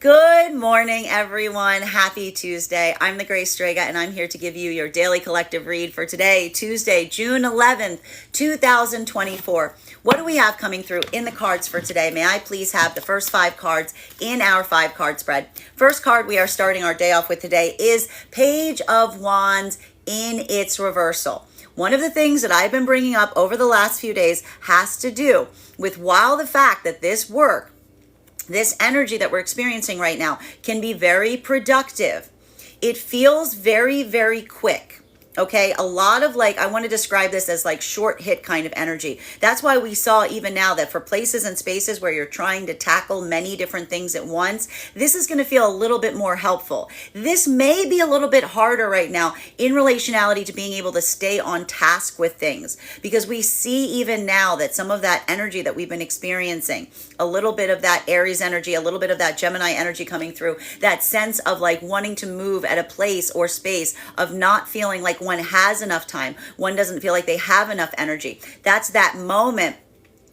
Good morning, everyone. Happy Tuesday. I'm the Grace Strega, and I'm here to give you your daily collective read for today, Tuesday, June 11th, 2024. What do we have coming through in the cards for today? May I please have the first 5 cards in our 5-card spread? First card we are starting our day off with today is Page of Wands in its reversal. One of the things that I've been bringing up over the last few days has to do with while the fact that this energy that we're experiencing right now can be very productive. It feels very, very quick. Okay, a lot of I want to describe this as short hit kind of energy. That's why we saw even now that for places and spaces where you're trying to tackle many different things at once, this is going to feel a little bit more helpful. This may be a little bit harder right now in relationality to being able to stay on task with things, because we see even now that some of that energy that we've been experiencing, a little bit of that Aries energy, a little bit of that Gemini energy coming through, that sense of wanting to move at a place or space of not feeling like one has enough time, one doesn't feel like they have enough energy. That's that moment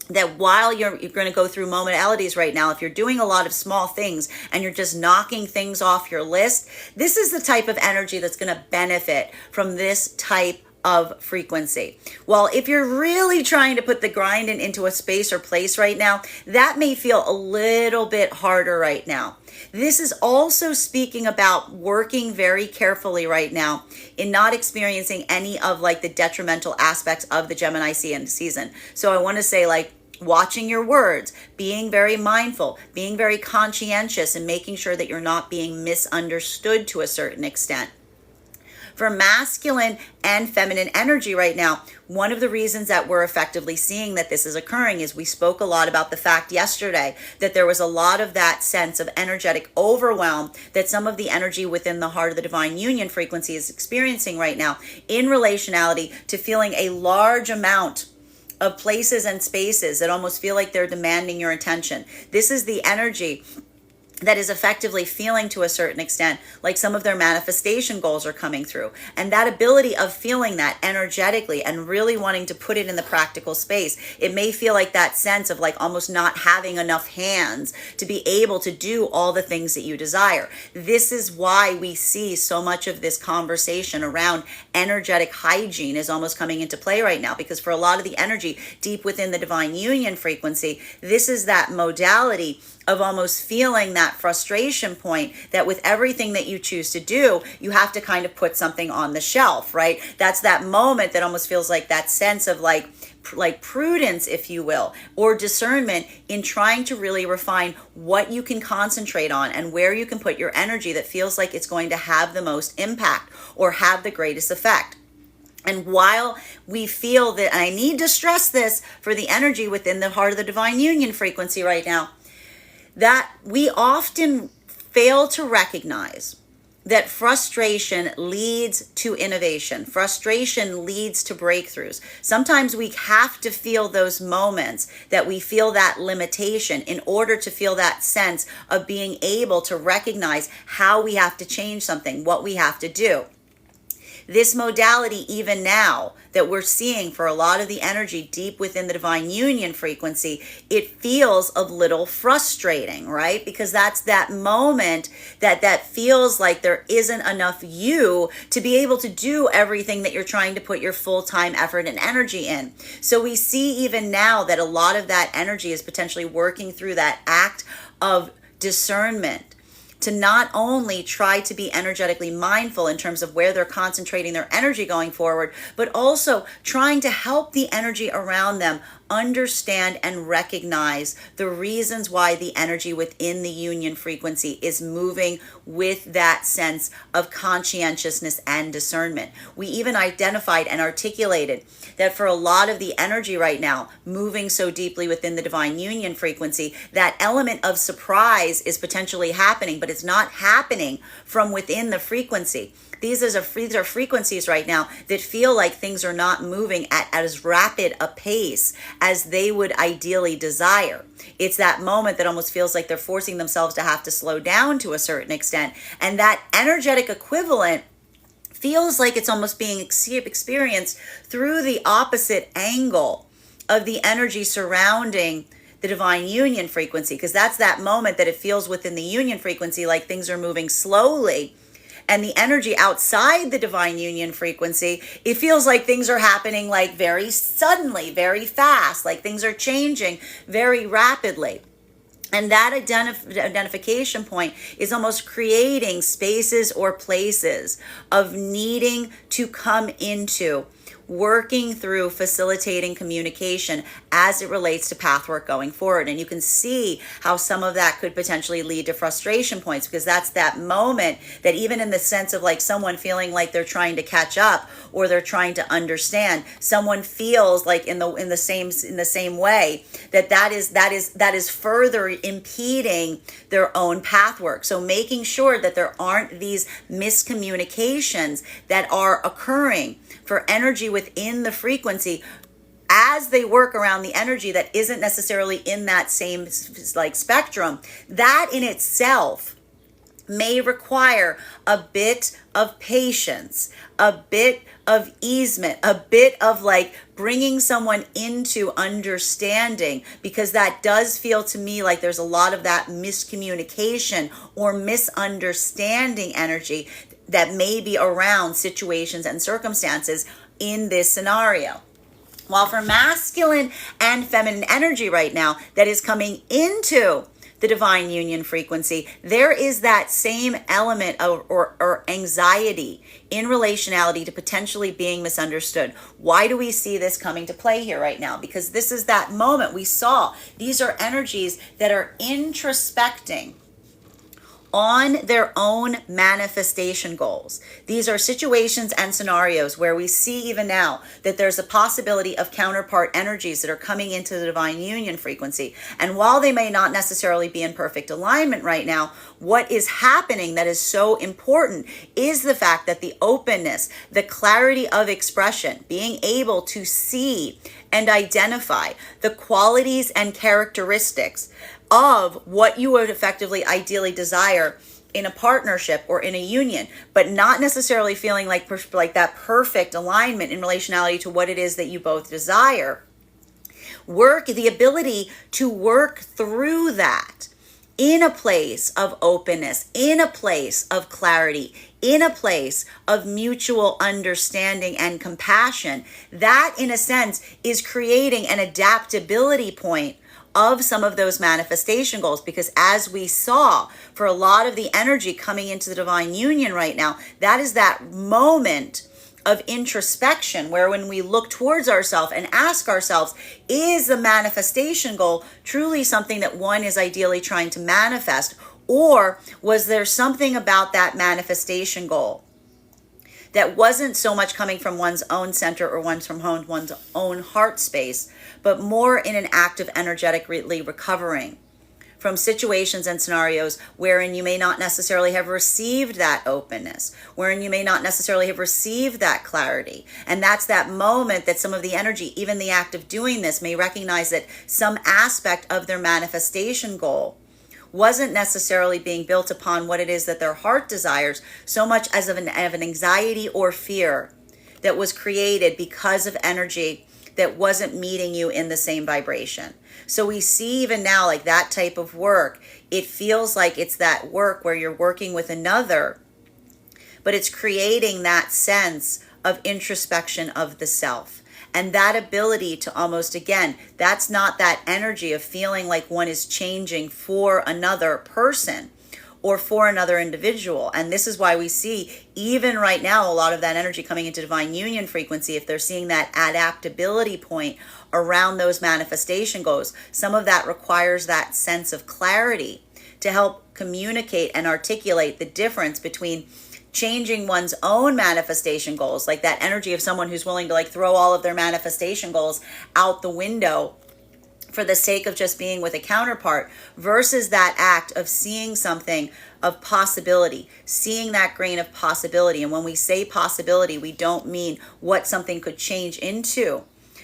that while you're going to go through modalities right now, if you're doing a lot of small things and you're just knocking things off your list, this is the type of energy that's going to benefit from this type of frequency. Well, if you're really trying to put the grind into a space or place right now, that may feel a little bit harder right now. This is also speaking about working very carefully right now in not experiencing any of the detrimental aspects of the Gemini season. So I want to say watching your words, being very mindful, being very conscientious, and making sure that you're not being misunderstood to a certain extent. For masculine and feminine energy right now, one of the reasons that we're effectively seeing that this is occurring is we spoke a lot about the fact yesterday that there was a lot of that sense of energetic overwhelm that some of the energy within the heart of the divine union frequency is experiencing right now in relationality to feeling a large amount of places and spaces that almost feel like they're demanding your attention. This is the energy that is effectively feeling to a certain extent like some of their manifestation goals are coming through. And that ability of feeling that energetically and really wanting to put it in the practical space, it may feel like that sense of almost not having enough hands to be able to do all the things that you desire. This is why we see so much of this conversation around energetic hygiene is almost coming into play right now, because for a lot of the energy deep within the divine union frequency, this is that modality of almost feeling that frustration point that with everything that you choose to do, you have to kind of put something on the shelf, right? That's that moment that almost feels like that sense of like prudence, if you will, or discernment in trying to really refine what you can concentrate on and where you can put your energy that feels like it's going to have the most impact or have the greatest effect. And while we feel that, and I need to stress this for the energy within the heart of the divine union frequency right now, that we often fail to recognize that frustration leads to innovation. Frustration leads to breakthroughs. Sometimes we have to feel those moments that we feel that limitation in order to feel that sense of being able to recognize how we have to change something, what we have to do. This modality, even now, that we're seeing for a lot of the energy deep within the divine union frequency, it feels a little frustrating, right? Because that's that moment that feels like there isn't enough you to be able to do everything that you're trying to put your full-time effort and energy in. So we see even now that a lot of that energy is potentially working through that act of discernment, to not only try to be energetically mindful in terms of where they're concentrating their energy going forward, but also trying to help the energy around them understand and recognize the reasons why the energy within the union frequency is moving with that sense of conscientiousness and discernment. We even identified and articulated that for a lot of the energy right now moving so deeply within the divine union frequency, that element of surprise is potentially happening, but it's not happening from within the frequency. These are frequencies right now that feel like things are not moving at as rapid a pace as they would ideally desire. It's that moment that almost feels like they're forcing themselves to have to slow down to a certain extent. And that energetic equivalent feels like it's almost being experienced through the opposite angle of the energy surrounding the divine union frequency, because that's that moment that it feels within the union frequency like things are moving slowly. And the energy outside the divine union frequency, it feels like things are happening like very suddenly, very fast, like things are changing very rapidly. And that identification point is almost creating spaces or places of needing to come into, working through, facilitating communication as it relates to pathwork going forward. And you can see how some of that could potentially lead to frustration points, because that's that moment that, even in the sense of like someone feeling like they're trying to catch up or they're trying to understand, someone feels like in the same way that is further impeding their own pathwork. So making sure that there aren't these miscommunications that are occurring for energy within the frequency as they work around the energy that isn't necessarily in that same like spectrum. That in itself may require a bit of patience, a bit of easement, a bit of like bringing someone into understanding, because that does feel to me like there's a lot of that miscommunication or misunderstanding energy that may be around situations and circumstances in this scenario. While for masculine and feminine energy right now that is coming into the divine union frequency, there is that same element of or anxiety in relationality to potentially being misunderstood. Why do we see this coming to play here right now? Because this is that moment we saw. These are energies that are introspecting on their own manifestation goals. These are situations and scenarios where we see even now that there's a possibility of counterpart energies that are coming into the divine union frequency. And while they may not necessarily be in perfect alignment right now, what is happening that is so important is the fact that the openness, the clarity of expression, being able to see and identify the qualities and characteristics of what you would effectively ideally desire in a partnership or in a union, but not necessarily feeling like that perfect alignment in relationality to what it is that you both desire. The ability to work through that in a place of openness, in a place of clarity, in a place of mutual understanding and compassion. That, in a sense, is creating an adaptability point of some of those manifestation goals, because as we saw for a lot of the energy coming into the divine union right now, that is that moment of introspection where when we look towards ourselves and ask ourselves, is the manifestation goal truly something that one is ideally trying to manifest, or was there something about that manifestation goal that wasn't so much coming from one's own center or one's own heart space, but more in an act of energetically recovering from situations and scenarios wherein you may not necessarily have received that openness, wherein you may not necessarily have received that clarity. And that's that moment that some of the energy, even the act of doing this, may recognize that some aspect of their manifestation goal wasn't necessarily being built upon what it is that their heart desires, so much as of an anxiety or fear that was created because of energy that wasn't meeting you in the same vibration. So we see even now, like that type of work, it feels like it's that work where you're working with another, but it's creating that sense of introspection of the self. And that ability to almost, again, that's not that energy of feeling like one is changing for another person or for another individual. And this is why we see, even right now, a lot of that energy coming into divine union frequency, if they're seeing that adaptability point around those manifestation goals, some of that requires that sense of clarity to help communicate and articulate the difference between changing one's own manifestation goals, like that energy of someone who's willing to like throw all of their manifestation goals out the window for the sake of just being with a counterpart, versus that act of seeing something of possibility, seeing that grain of possibility. And when we say possibility, we don't mean what something could change into,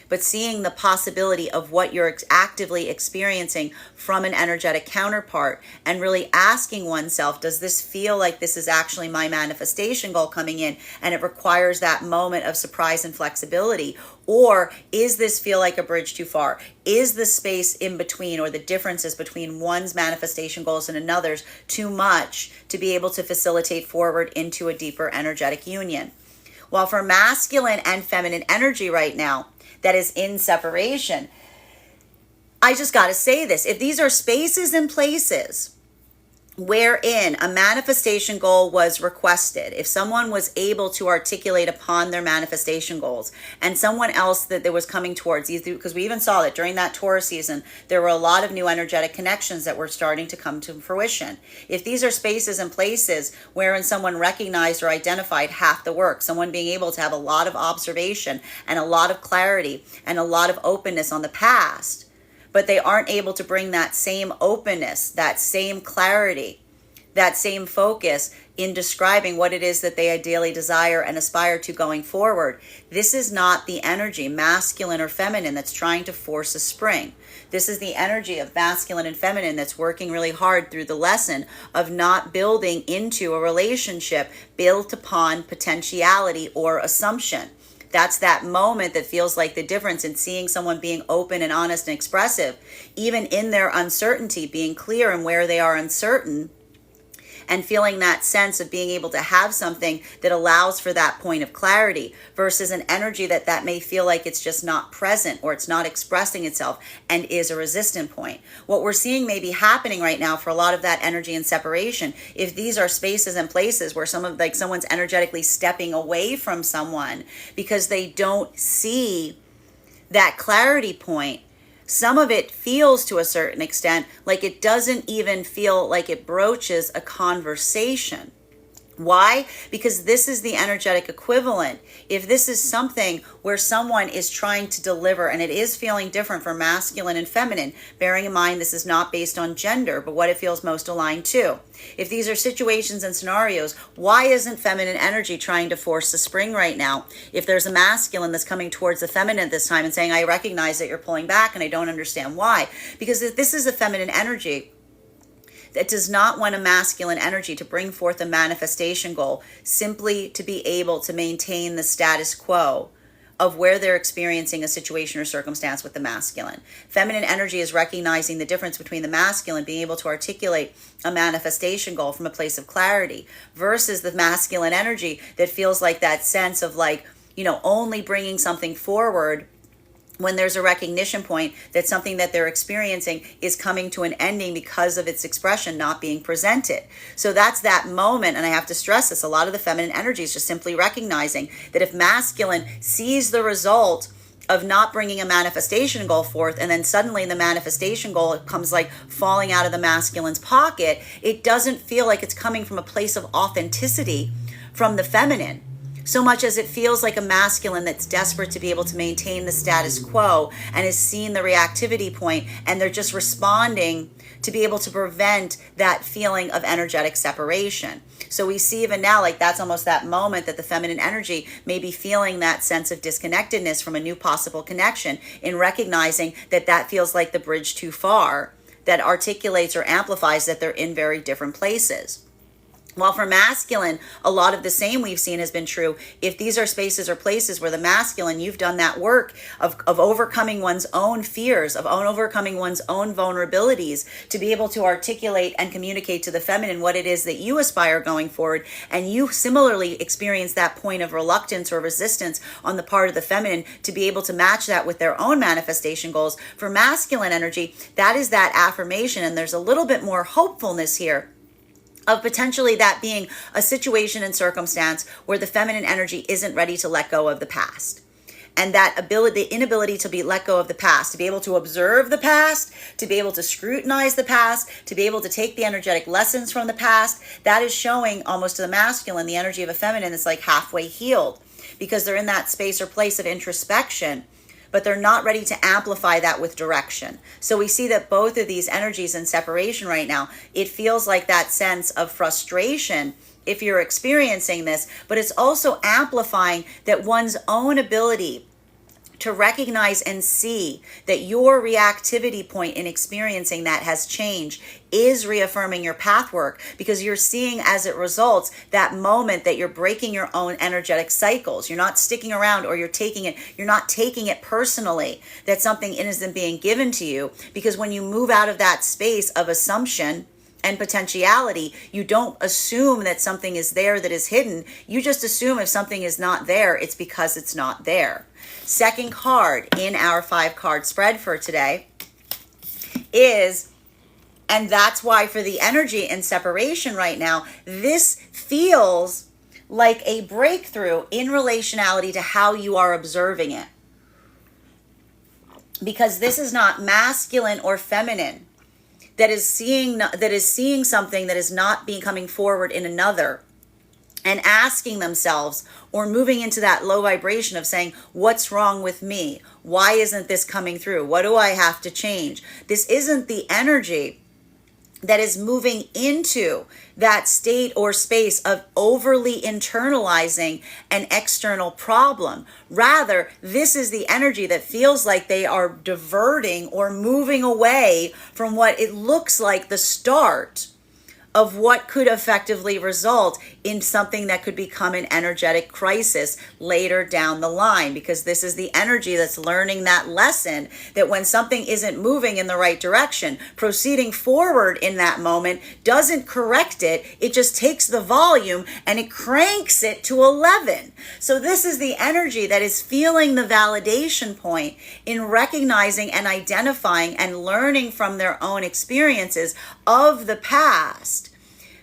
but seeing the possibility of what you're actively experiencing from an energetic counterpart and really asking oneself, does this feel like this is actually my manifestation goal coming in and it requires that moment of surprise and flexibility? Or is this feel like a bridge too far? Is the space in between or the differences between one's manifestation goals and another's too much to be able to facilitate forward into a deeper energetic union? Well, for masculine and feminine energy right now that is in separation, I just got to say this. If these are spaces and places wherein a manifestation goal was requested, if someone was able to articulate upon their manifestation goals and someone else that was coming towards, because we even saw that during that Taurus season, there were a lot of new energetic connections that were starting to come to fruition. If these are spaces and places wherein someone recognized or identified half the work, someone being able to have a lot of observation and a lot of clarity and a lot of openness on the past, but they aren't able to bring that same openness, that same clarity, that same focus in describing what it is that they ideally desire and aspire to going forward. This is not the energy, masculine or feminine, that's trying to force a spring. This is the energy of masculine and feminine that's working really hard through the lesson of not building into a relationship built upon potentiality or assumption. That's that moment that feels like the difference in seeing someone being open and honest and expressive, even in their uncertainty, being clear in where they are uncertain, and feeling that sense of being able to have something that allows for that point of clarity versus an energy that may feel like it's just not present or it's not expressing itself and is a resistant point. What we're seeing may be happening right now for a lot of that energy and separation, if these are spaces and places where someone's energetically stepping away from someone because they don't see that clarity point. Some of it feels to a certain extent like it doesn't even feel like it broaches a conversation. Why? Because this is the energetic equivalent. If this is something where someone is trying to deliver and it is feeling different for masculine and feminine, bearing in mind this is not based on gender, but what it feels most aligned to. If these are situations and scenarios, why isn't feminine energy trying to force the spring right now? If there's a masculine that's coming towards the feminine at this time and saying, I recognize that you're pulling back and I don't understand why. Because if this is a feminine energy that does not want a masculine energy to bring forth a manifestation goal simply to be able to maintain the status quo of where they're experiencing a situation or circumstance with the masculine. Feminine energy is recognizing the difference between the masculine being able to articulate a manifestation goal from a place of clarity versus the masculine energy that feels like that sense of only bringing something forward when there's a recognition point that something that they're experiencing is coming to an ending because of its expression not being presented. So that's that moment, and I have to stress this, a lot of the feminine energy is just simply recognizing that if masculine sees the result of not bringing a manifestation goal forth, and then suddenly the manifestation goal comes like falling out of the masculine's pocket, it doesn't feel like it's coming from a place of authenticity from the feminine, so much as it feels like a masculine that's desperate to be able to maintain the status quo and is seeing the reactivity point, and they're just responding to be able to prevent that feeling of energetic separation. So we see even now, like that's almost that moment that the feminine energy may be feeling that sense of disconnectedness from a new possible connection, in recognizing that that feels like the bridge too far, that articulates or amplifies that they're in very different places. While for masculine, a lot of the same we've seen has been true. If these are spaces or places where the masculine, you've done that work of overcoming one's own fears, of overcoming one's own vulnerabilities to be able to articulate and communicate to the feminine what it is that you aspire going forward, and you similarly experience that point of reluctance or resistance on the part of the feminine to be able to match that with their own manifestation goals. For masculine energy, that is that affirmation, and there's a little bit more hopefulness here of potentially that being a situation and circumstance where the feminine energy isn't ready to let go of the past. And that ability, the inability to be let go of the past, to be able to observe the past, to be able to scrutinize the past, to be able to take the energetic lessons from the past, that is showing almost to the masculine the energy of a feminine that's like halfway healed, because they're in that space or place of introspection, but they're not ready to amplify that with direction. So we see that both of these energies in separation right now, it feels like that sense of frustration if you're experiencing this, but it's also amplifying that one's own ability to recognize and see that your reactivity point in experiencing that has changed is reaffirming your path work, because you're seeing as it results that moment that you're breaking your own energetic cycles. You're not sticking around, or you're not taking it personally that something isn't being given to you, because when you move out of that space of assumption and potentiality, you don't assume that something is there that is hidden. You just assume if something is not there, it's because it's not there. Second card in our 5-card spread for today is, and that's why for the energy and separation right now, this feels like a breakthrough in relationality to how you are observing it. Because this is not masculine or feminine that is seeing something that is not coming forward in another, and asking themselves or moving into that low vibration of saying, what's wrong with me? Why isn't this coming through? What do I have to change? This isn't the energy that is moving into that state or space of overly internalizing an external problem. Rather, this is the energy that feels like they are diverting or moving away from what it looks like the start of what could effectively result in something that could become an energetic crisis later down the line, because this is the energy that's learning that lesson that when something isn't moving in the right direction, proceeding forward in that moment doesn't correct it. It just takes the volume and it cranks it to 11. So this is the energy that is feeling the validation point in recognizing and identifying and learning from their own experiences of the past,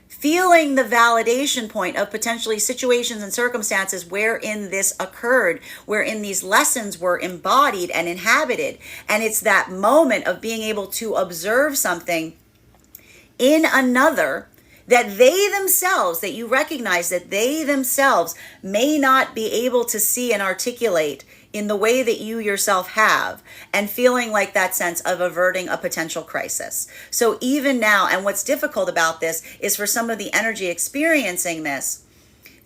feeling the validation point of potentially situations and circumstances wherein this occurred, wherein these lessons were embodied and inhabited. And it's that moment of being able to observe something in another that they themselves, that you recognize that they themselves may not be able to see and articulate in the way that you yourself have, and feeling like that sense of averting a potential crisis. So even now, and what's difficult about this is for some of the energy experiencing this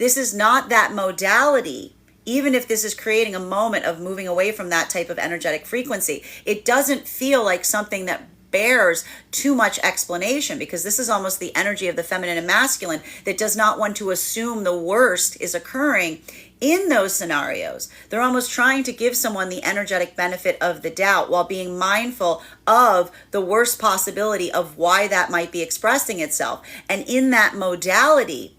is not that modality. Even if this is creating a moment of moving away from that type of energetic frequency, it doesn't feel like something that bears too much explanation, because this is almost the energy of the feminine and masculine that does not want to assume the worst is occurring in those scenarios. They're almost trying to give someone the energetic benefit of the doubt while being mindful of the worst possibility of why that might be expressing itself. And in that modality,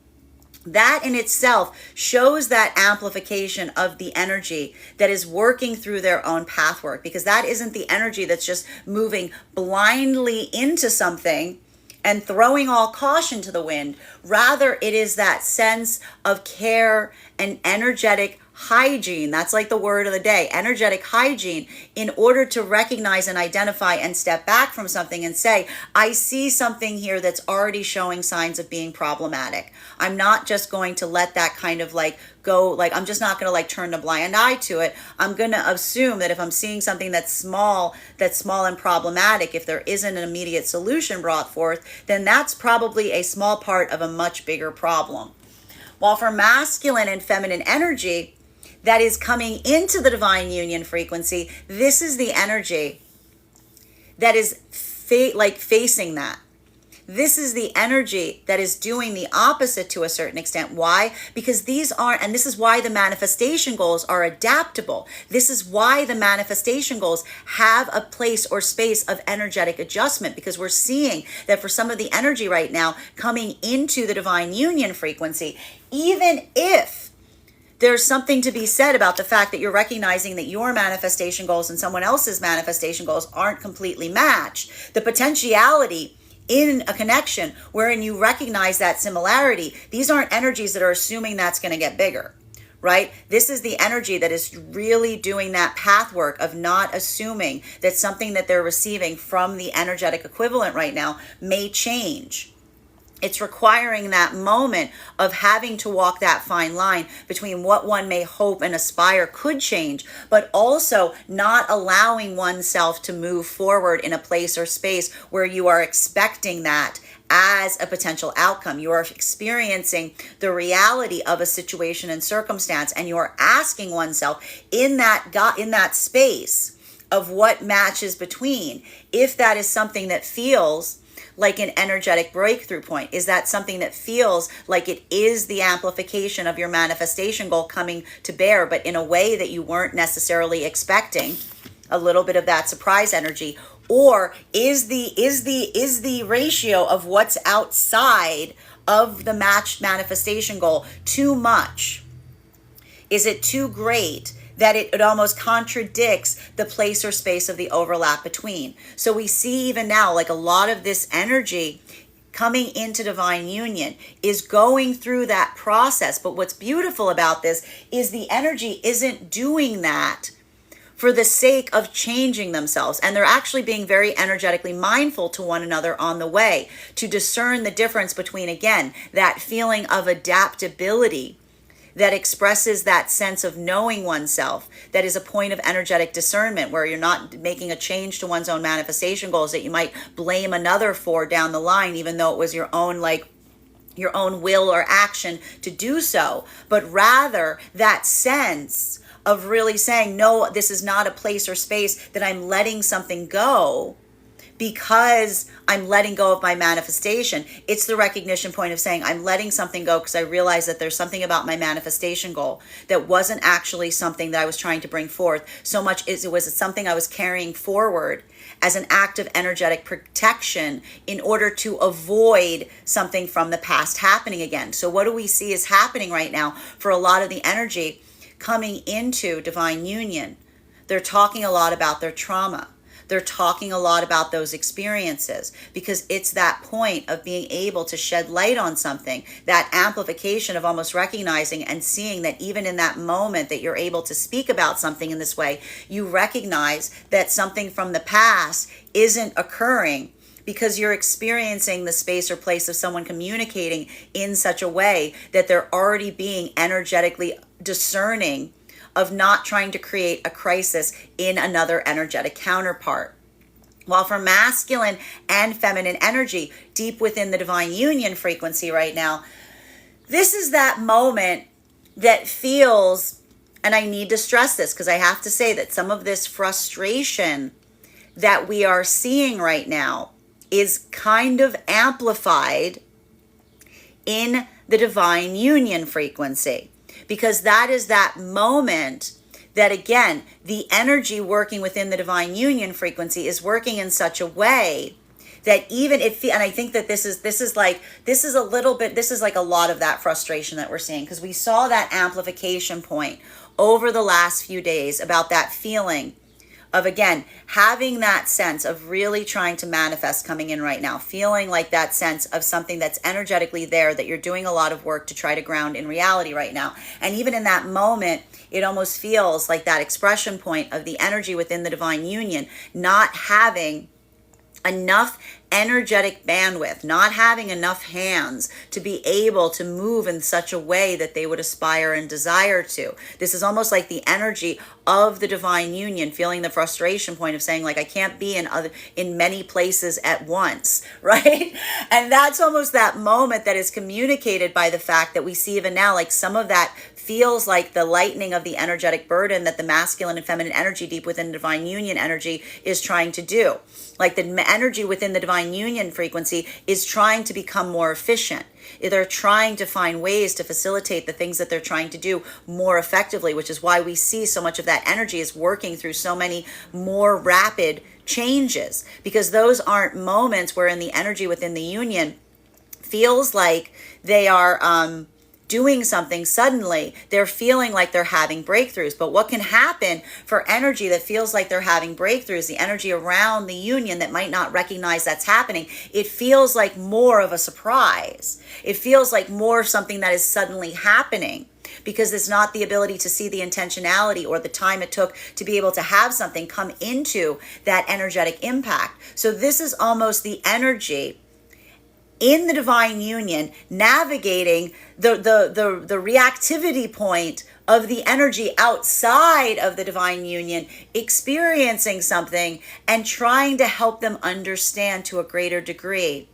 that in itself shows that amplification of the energy that is working through their own pathwork, because that isn't the energy that's just moving blindly into something and throwing all caution to the wind. Rather, it is that sense of care and energetic hygiene. That's like the word of the day, energetic hygiene, in order to recognize and identify and step back from something and say, I see something here that's already showing signs of being problematic. I'm not just going to let that kind of go, I'm just not going to turn a blind eye to it. I'm going to assume that if I'm seeing something that's small and problematic, if there isn't an immediate solution brought forth, then that's probably a small part of a much bigger problem. While for masculine and feminine energy that is coming into the divine union frequency, this is the energy that is facing that. This is the energy that is doing the opposite to a certain extent. Why? Because this is why the manifestation goals are adaptable. This is why the manifestation goals have a place or space of energetic adjustment, because we're seeing that for some of the energy right now coming into the divine union frequency, even if there's something to be said about the fact that you're recognizing that your manifestation goals and someone else's manifestation goals aren't completely matched, the potentiality in a connection wherein you recognize that similarity, these aren't energies that are assuming that's going to get bigger, right? This is the energy that is really doing that path work of not assuming that something that they're receiving from the energetic equivalent right now may change. It's requiring that moment of having to walk that fine line between what one may hope and aspire could change, but also not allowing oneself to move forward in a place or space where you are expecting that as a potential outcome. You are experiencing the reality of a situation and circumstance, and you are asking oneself in that space of what matches between, if that is something that feels like an energetic breakthrough point. Is that something that feels like it is the amplification of your manifestation goal coming to bear, but in a way that you weren't necessarily expecting? A little bit of that surprise energy. Or is the ratio of what's outside of the matched manifestation goal too much? Is it too great that it almost contradicts the place or space of the overlap between? So we see even now, like, a lot of this energy coming into divine union is going through that process. But what's beautiful about this is the energy isn't doing that for the sake of changing themselves. And they're actually being very energetically mindful to one another on the way to discern the difference between, again, that feeling of adaptability that expresses that sense of knowing oneself, that is a point of energetic discernment where you're not making a change to one's own manifestation goals that you might blame another for down the line, even though it was your own will or action to do so, but rather that sense of really saying, no, this is not a place or space that I'm letting something go because I'm letting go of my manifestation. It's the recognition point of saying, I'm letting something go because I realize that there's something about my manifestation goal that wasn't actually something that I was trying to bring forth so much as it was something I was carrying forward as an act of energetic protection in order to avoid something from the past happening again. So what do we see is happening right now for a lot of the energy coming into divine union? They're talking a lot about their trauma. They're talking a lot about those experiences because it's that point of being able to shed light on something, that amplification of almost recognizing and seeing that even in that moment that you're able to speak about something in this way, you recognize that something from the past isn't occurring because you're experiencing the space or place of someone communicating in such a way that they're already being energetically discerning of not trying to create a crisis in another energetic counterpart. While for masculine and feminine energy, deep within the divine union frequency right now, this is that moment that feels, and I need to stress this because I have to say that some of this frustration that we are seeing right now is kind of amplified in the divine union frequency. Because that is that moment that, again, the energy working within the divine union frequency is working in such a way that even if, and I think that this is like a lot of that frustration that we're seeing, because we saw that amplification point over the last few days about that feeling of, again, having that sense of really trying to manifest coming in right now, feeling like that sense of something that's energetically there, that you're doing a lot of work to try to ground in reality right now. And even in that moment, it almost feels like that expression point of the energy within the divine union not having enough energetic bandwidth, not having enough hands to be able to move in such a way that they would aspire and desire to. This is almost like the energy of the divine union, feeling the frustration point of saying, like, I can't be in many places at once, right? And that's almost that moment that is communicated by the fact that we see even now, like, some of that feels like the lightening of the energetic burden that the masculine and feminine energy deep within the divine union energy is trying to do. Like, the energy within the divine union frequency is trying to become more efficient. They're trying to find ways to facilitate the things that they're trying to do more effectively, which is why we see so much of that energy is working through so many more rapid changes, because those aren't moments wherein the energy within the union feels like they are doing something suddenly. They're feeling like they're having breakthroughs. But what can happen for energy that feels like they're having breakthroughs, the energy around the union that might not recognize that's happening, it feels like more of a surprise. It feels like more of something that is suddenly happening, because it's not the ability to see the intentionality or the time it took to be able to have something come into that energetic impact. So this is almost the energy in the divine union navigating the reactivity point of the energy outside of the divine union, experiencing something and trying to help them understand to a greater degree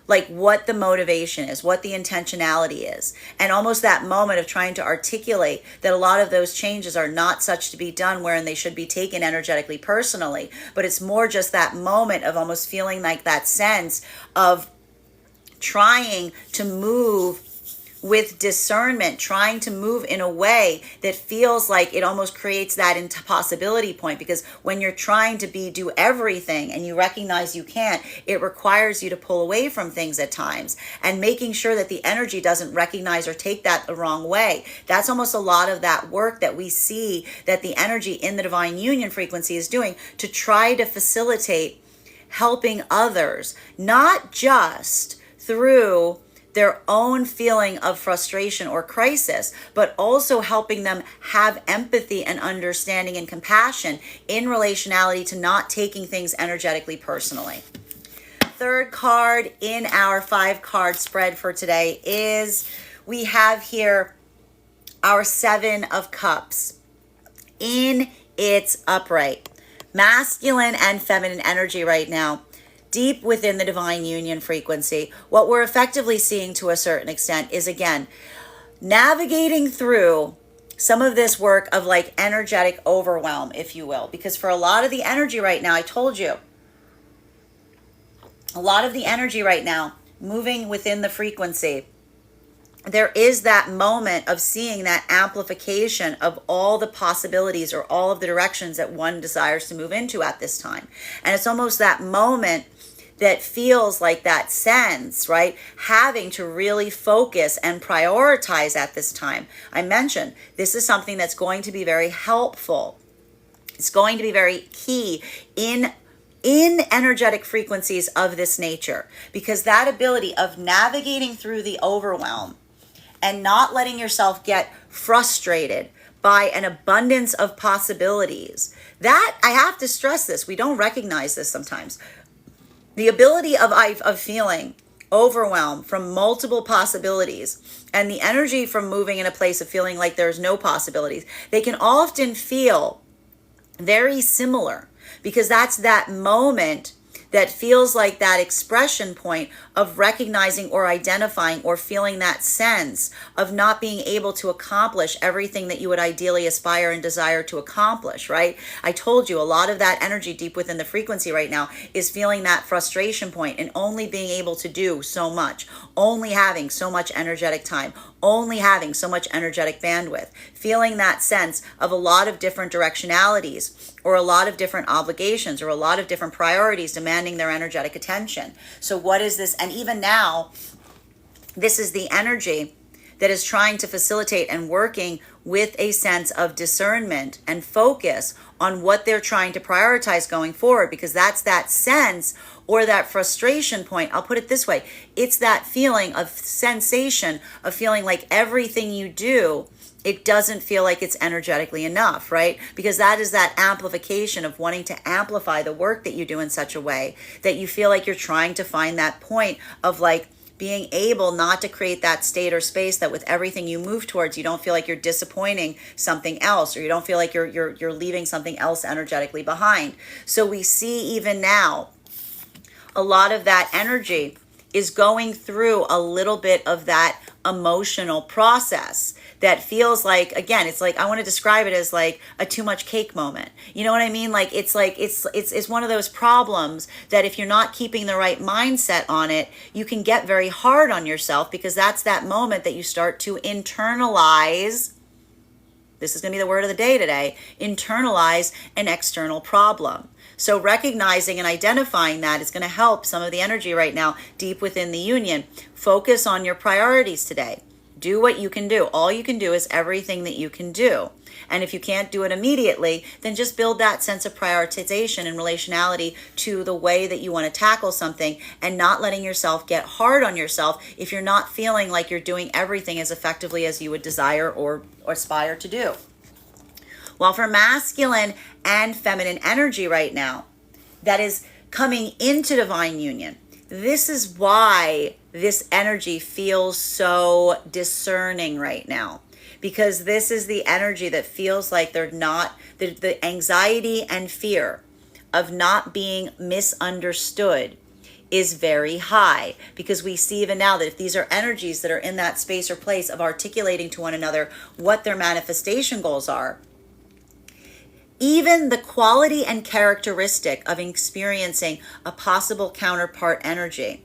like what the motivation is, what the intentionality is, and almost that moment of trying to articulate that a lot of those changes are not such to be done wherein they should be taken energetically personally, but it's more just that moment of almost feeling like that sense of trying to move with discernment, trying to move in a way that feels like it almost creates that impossibility point, because when you're trying to do everything and you recognize you can't, it requires you to pull away from things at times, and making sure that the energy doesn't recognize or take that the wrong way. That's almost a lot of that work that we see that the energy in the divine union frequency is doing to try to facilitate helping others, not just through their own feeling of frustration or crisis, but also helping them have empathy and understanding and compassion in relationality to not taking things energetically personally. Third card in our 5-card spread for today is, we have here our 7 of Cups in its upright. Masculine and feminine energy right now, deep within the divine union frequency. What we're effectively seeing to a certain extent is, again, navigating through some of this work of like energetic overwhelm, if you will, because for a lot of the energy right now, I told you, a lot of the energy right now moving within the frequency, there is that moment of seeing that amplification of all the possibilities or all of the directions that one desires to move into at this time. And it's almost that moment that feels like that sense, right? Having to really focus and prioritize at this time. I mentioned this is something that's going to be very helpful. It's going to be very key in energetic frequencies of this nature, because that ability of navigating through the overwhelm and not letting yourself get frustrated by an abundance of possibilities. That, I have to stress this, we don't recognize this sometimes. The ability of feeling overwhelmed from multiple possibilities and the energy from moving in a place of feeling like there's no possibilities, they can often feel very similar, because that's that moment that feels like that expression point of recognizing or identifying or feeling that sense of not being able to accomplish everything that you would ideally aspire and desire to accomplish, right? I told you a lot of that energy deep within the frequency right now is feeling that frustration point and only being able to do so much, only having so much energetic time, only having so much energetic bandwidth, feeling that sense of a lot of different directionalities or a lot of different obligations or a lot of different priorities demanding their energetic attention. So what is this? And even now, this is the energy that is trying to facilitate and working with a sense of discernment and focus on what they're trying to prioritize going forward, because that's that sense or that frustration point. I'll put it this way. It's that feeling of sensation of feeling like everything you do, it doesn't feel like it's energetically enough, right? Because that is that amplification of wanting to amplify the work that you do in such a way that you feel like you're trying to find that point of like being able not to create that state or space that with everything you move towards, you don't feel like you're disappointing something else, or you don't feel like you're leaving something else energetically behind. So we see even now a lot of that energy is going through a little bit of that emotional process that feels like, again, it's like, I want to describe it as like a too much cake moment. You know what I mean? Like it's one of those problems that if you're not keeping the right mindset on it, you can get very hard on yourself, because that's that moment that you start to internalize. This is going to be the word of the day today, internalize an external problem. So recognizing and identifying that is going to help some of the energy right now deep within the union. Focus on your priorities today. Do what you can do. All you can do is everything that you can do. And if you can't do it immediately, then just build that sense of prioritization and relationality to the way that you want to tackle something, and not letting yourself get hard on yourself if you're not feeling like you're doing everything as effectively as you would desire or aspire to do. Well, for masculine and feminine energy right now, that is coming into divine union, this is why this energy feels so discerning right now, because this is the energy that feels like they're not, the anxiety and fear of not being misunderstood is very high, because we see even now that if these are energies that are in that space or place of articulating to one another what their manifestation goals are, even the quality and characteristic of experiencing a possible counterpart energy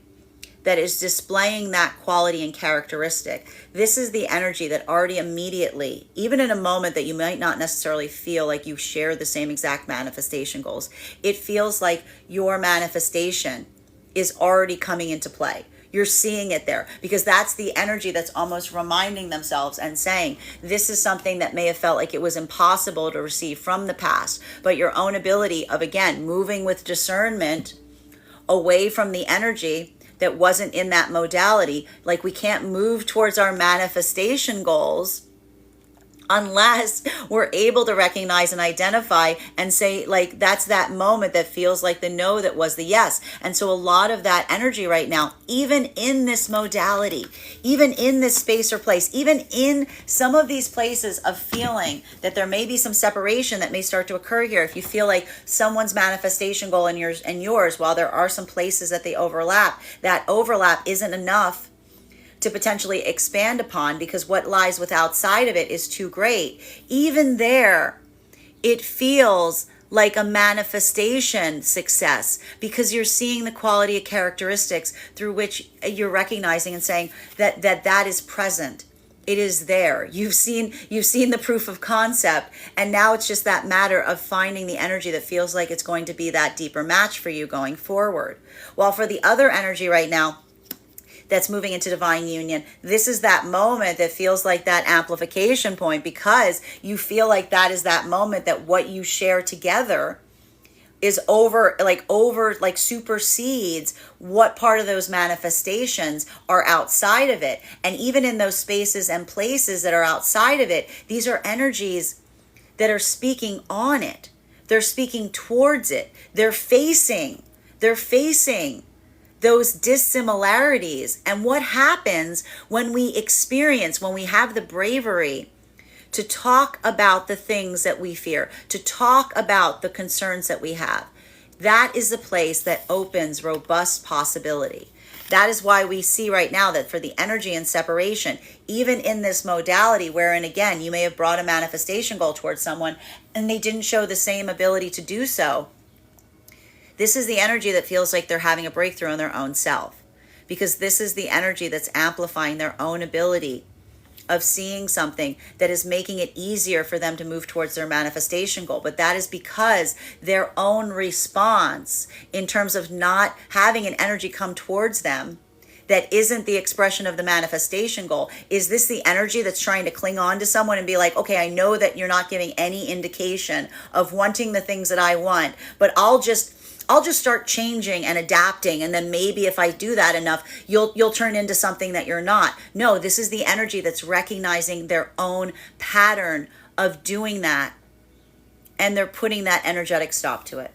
that is displaying that quality and characteristic, this is the energy that already immediately, even in a moment that you might not necessarily feel like you share the same exact manifestation goals, it feels like your manifestation is already coming into play. You're seeing it there, because that's the energy that's almost reminding themselves and saying, this is something that may have felt like it was impossible to receive from the past, but your own ability of, again, moving with discernment away from the energy that wasn't in that modality. Like, we can't move towards our manifestation goals unless we're able to recognize and identify and say, like, that's that moment that feels like the no that was the yes. And so a lot of that energy right now, even in this modality, even in this space or place, even in some of these places of feeling that there may be some separation that may start to occur here. If you feel like someone's manifestation goal and yours, while there are some places that they overlap, that overlap isn't enough to potentially expand upon, because what lies with outside of it is too great. Even there, it feels like a manifestation success, because you're seeing the quality of characteristics through which you're recognizing and saying that is present. It is there. You've seen the proof of concept, and now it's just that matter of finding the energy that feels like it's going to be that deeper match for you going forward. While for the other energy right now that's moving into divine union, this is that moment that feels like that amplification point, because you feel like that is that moment that what you share together is supersedes what part of those manifestations are outside of it. And even in those spaces and places that are outside of it, these are energies that are speaking on it. They're speaking towards it. They're facing those dissimilarities. And what happens when we have the bravery to talk about the things that we fear, to talk about the concerns that we have? That is the place that opens robust possibility. That is why we see right now that for the energy and separation, even in this modality, wherein again, you may have brought a manifestation goal towards someone and they didn't show the same ability to do so, this is the energy that feels like they're having a breakthrough in their own self, because this is the energy that's amplifying their own ability of seeing something that is making it easier for them to move towards their manifestation goal. But that is because their own response in terms of not having an energy come towards them that isn't the expression of the manifestation goal. Is this the energy that's trying to cling on to someone and be like, okay, I know that you're not giving any indication of wanting the things that I want, but I'll just start changing and adapting, and then maybe if I do that enough, you'll turn into something that you're not. No, this is the energy that's recognizing their own pattern of doing that, and they're putting that energetic stop to it.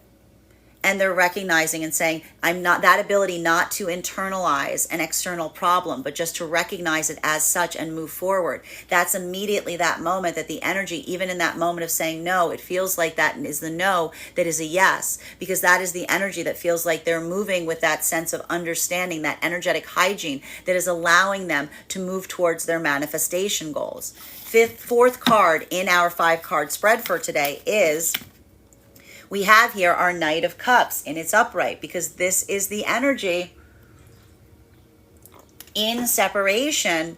And they're recognizing and saying, I'm not, that ability not to internalize an external problem, but just to recognize it as such and move forward. That's immediately that moment that the energy, even in that moment of saying no, it feels like that is the no that is a yes, because that is the energy that feels like they're moving with that sense of understanding, that energetic hygiene that is allowing them to move towards their manifestation goals. Fourth card in our 5-card spread for today is, we have here our Knight of Cups in its upright, because this is the energy in separation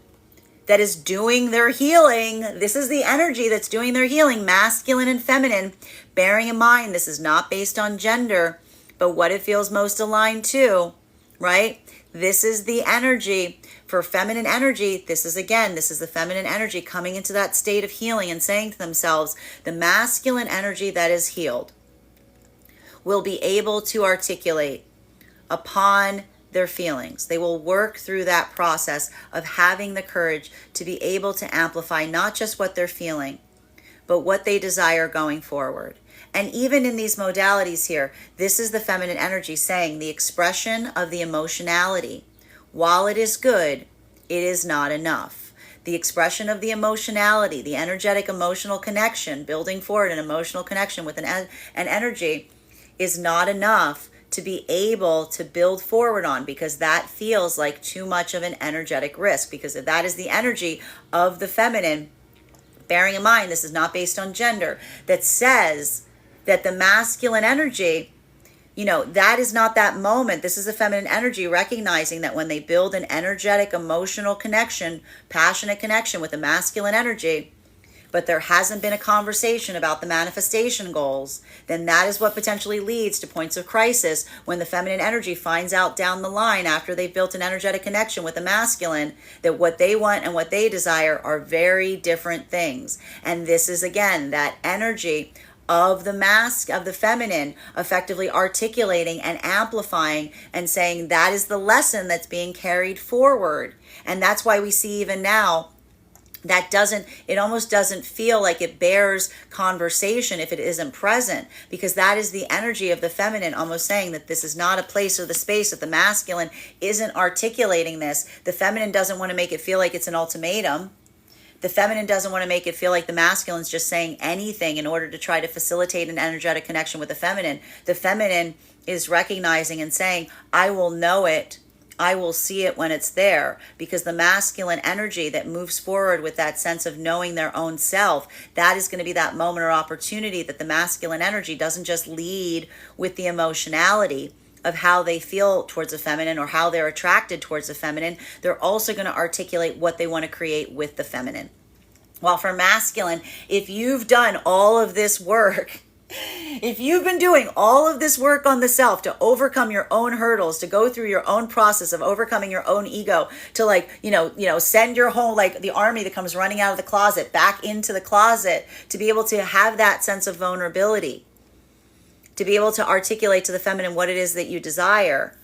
that is doing their healing. This is the energy that's doing their healing, masculine and feminine. Bearing in mind, this is not based on gender, but what it feels most aligned to, right? This is the energy for feminine energy. This is the feminine energy coming into that state of healing and saying to themselves, the masculine energy that is healed will be able to articulate upon their feelings. They will work through that process of having the courage to be able to amplify not just what they're feeling, but what they desire going forward. And even in these modalities here, this is the feminine energy saying the expression of the emotionality. While it is good, it is not enough. The expression of the emotionality, the energetic emotional connection, building forward an emotional connection with an energy, is not enough to be able to build forward on, because that feels like too much of an energetic risk. Because if that is the energy of the feminine, bearing in mind this is not based on gender, that says that the masculine energy, that is not that moment. This is a feminine energy recognizing that when they build an energetic, emotional connection, passionate connection with the masculine energy, but there hasn't been a conversation about the manifestation goals, then that is what potentially leads to points of crisis when the feminine energy finds out down the line, after they've built an energetic connection with the masculine, that what they want and what they desire are very different things. And this is, again, that energy of the feminine effectively articulating and amplifying and saying that is the lesson that's being carried forward. And that's why we see even now, it almost doesn't feel like it bears conversation if it isn't present, because that is the energy of the feminine almost saying that this is not a place or the space, that the masculine isn't articulating this. The feminine doesn't want to make it feel like it's an ultimatum. The feminine doesn't want to make it feel like the masculine's just saying anything in order to try to facilitate an energetic connection with the feminine. The feminine is recognizing and saying, I will know it. I will see it when it's there, because the masculine energy that moves forward with that sense of knowing their own self, that is going to be that moment or opportunity that the masculine energy doesn't just lead with the emotionality of how they feel towards the feminine or how they're attracted towards the feminine. They're also going to articulate what they want to create with the feminine. While for masculine, if you've done all of this work, if you've been doing all of this work on the self to overcome your own hurdles, to go through your own process of overcoming your own ego, to send your whole, like the army that comes running out of the closet back into the closet, to be able to have that sense of vulnerability, to be able to articulate to the feminine what it is that you desire,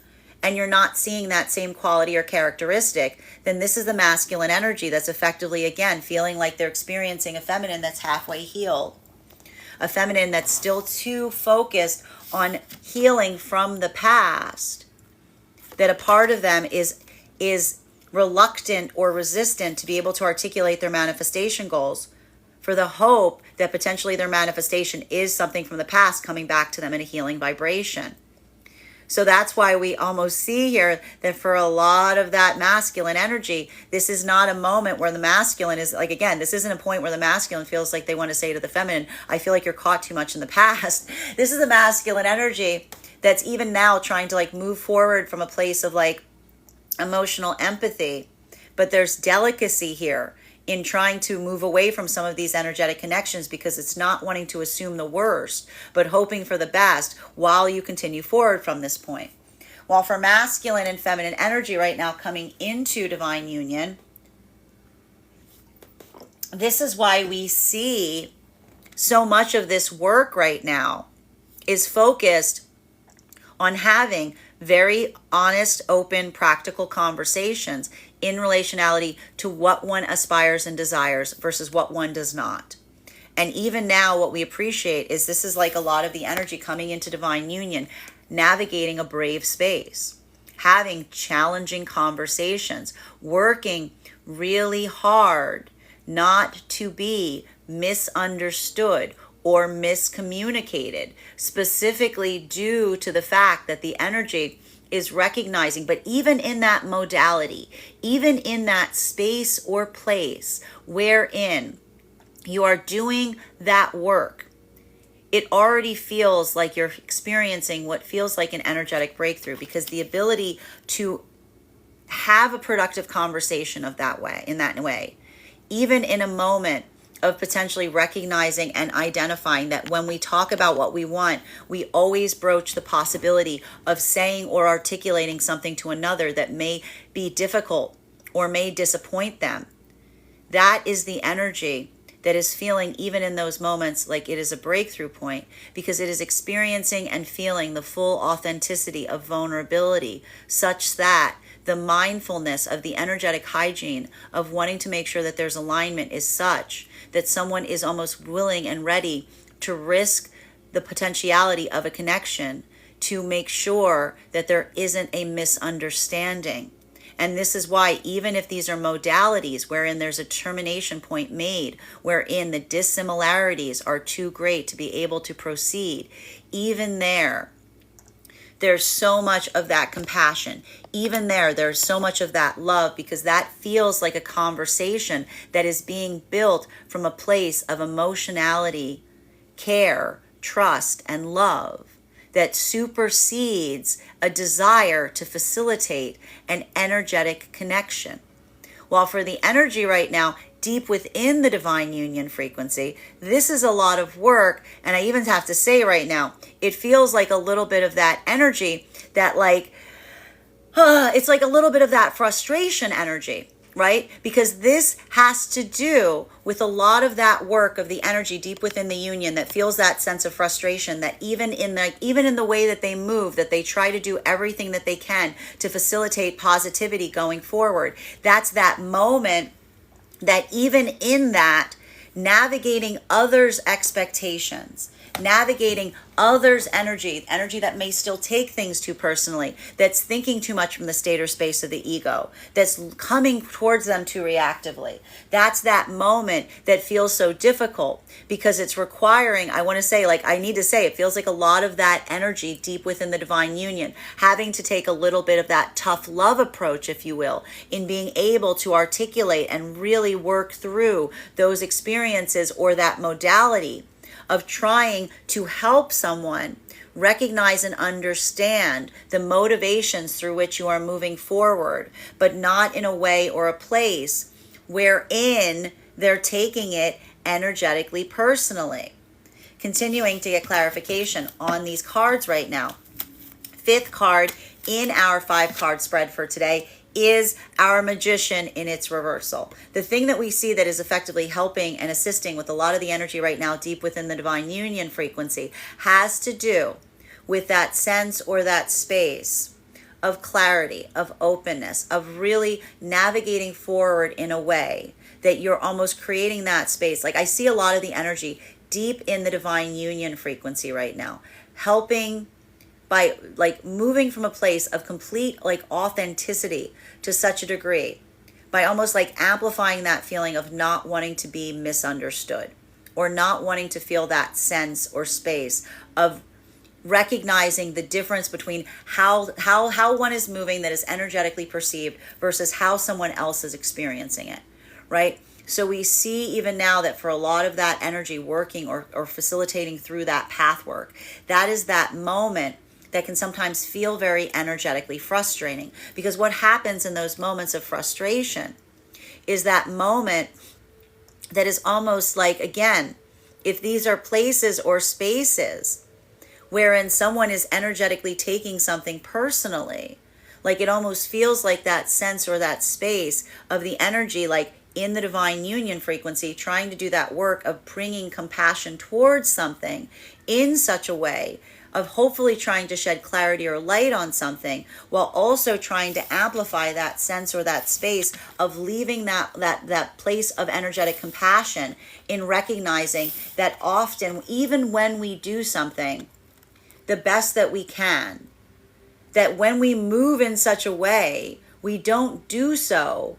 and you're not seeing that same quality or characteristic, then this is the masculine energy that's effectively, again, feeling like they're experiencing a feminine that's halfway healed. A feminine that's still too focused on healing from the past, that a part of them is reluctant or resistant to be able to articulate their manifestation goals, for the hope that potentially their manifestation is something from the past coming back to them in a healing vibration. So that's why we almost see here that for a lot of that masculine energy, this is not a moment where the masculine is like, again, this isn't a point where the masculine feels like they want to say to the feminine, I feel like you're caught too much in the past. This is the masculine energy that's even now trying to like move forward from a place of like emotional empathy. But there's delicacy here in trying to move away from some of these energetic connections, because it's not wanting to assume the worst, but hoping for the best while you continue forward from this point. While for masculine and feminine energy right now coming into divine union, this is why we see so much of this work right now is focused on having very honest, open, practical conversations in relationality to what one aspires and desires versus what one does not. And even now, what we appreciate is this is like a lot of the energy coming into divine union, navigating a brave space, having challenging conversations, working really hard not to be misunderstood or miscommunicated, specifically due to the fact that the energy is recognizing, but even in that modality, even in that space or place wherein you are doing that work, it already feels like you're experiencing what feels like an energetic breakthrough, because the ability to have a productive conversation of that way, in that way, even in a moment of potentially recognizing and identifying that when we talk about what we want, we always broach the possibility of saying or articulating something to another that may be difficult or may disappoint them. That is the energy that is feeling, even in those moments, like it is a breakthrough point, because it is experiencing and feeling the full authenticity of vulnerability, such that the mindfulness of the energetic hygiene of wanting to make sure that there's alignment is such that someone is almost willing and ready to risk the potentiality of a connection to make sure that there isn't a misunderstanding. And this is why, even if these are modalities wherein there's a termination point made, wherein the dissimilarities are too great to be able to proceed, even there, there's so much of that compassion. Even there's so much of that love, because that feels like a conversation that is being built from a place of emotionality, care, trust, and love that supersedes a desire to facilitate an energetic connection. While for the energy right now, deep within the divine union frequency, this is a lot of work. And I even have to say right now, it feels like a little bit of that energy that it's like a little bit of that frustration energy, right? Because this has to do with a lot of that work of the energy deep within the union that feels that sense of frustration, that even in the way that they move, that they try to do everything that they can to facilitate positivity going forward. That's that moment that even in that, navigating others' expectations, navigating others' energy that may still take things too personally, that's thinking too much from the state or space of the ego, that's coming towards them too reactively. That's that moment that feels so difficult, because it's requiring, it feels like a lot of that energy deep within the divine union, having to take a little bit of that tough love approach, if you will, in being able to articulate and really work through those experiences, or that modality of trying to help someone recognize and understand the motivations through which you are moving forward, but not in a way or a place wherein they're taking it energetically personally. Continuing to get clarification on these cards right now. Fifth card in our 5-card spread for today is our Magician in its reversal. The thing that we see that is effectively helping and assisting with a lot of the energy right now deep within the divine union frequency has to do with that sense or that space of clarity, of openness, of really navigating forward in a way that you're almost creating that space. Like, I see a lot of the energy deep in the divine union frequency right now, helping by moving from a place of complete authenticity to such a degree, by almost amplifying that feeling of not wanting to be misunderstood, or not wanting to feel that sense or space of recognizing the difference between how one is moving that is energetically perceived versus how someone else is experiencing it, right? So we see even now that for a lot of that energy working or facilitating through that path work, that is that moment that can sometimes feel very energetically frustrating. Because what happens in those moments of frustration is that moment that is almost like, again, if these are places or spaces wherein someone is energetically taking something personally, it almost feels like that sense or that space of the energy, in the divine union frequency, trying to do that work of bringing compassion towards something in such a way of hopefully trying to shed clarity or light on something, while also trying to amplify that sense or that space of leaving that place of energetic compassion, in recognizing that often, even when we do something the best that we can, that when we move in such a way, we don't do so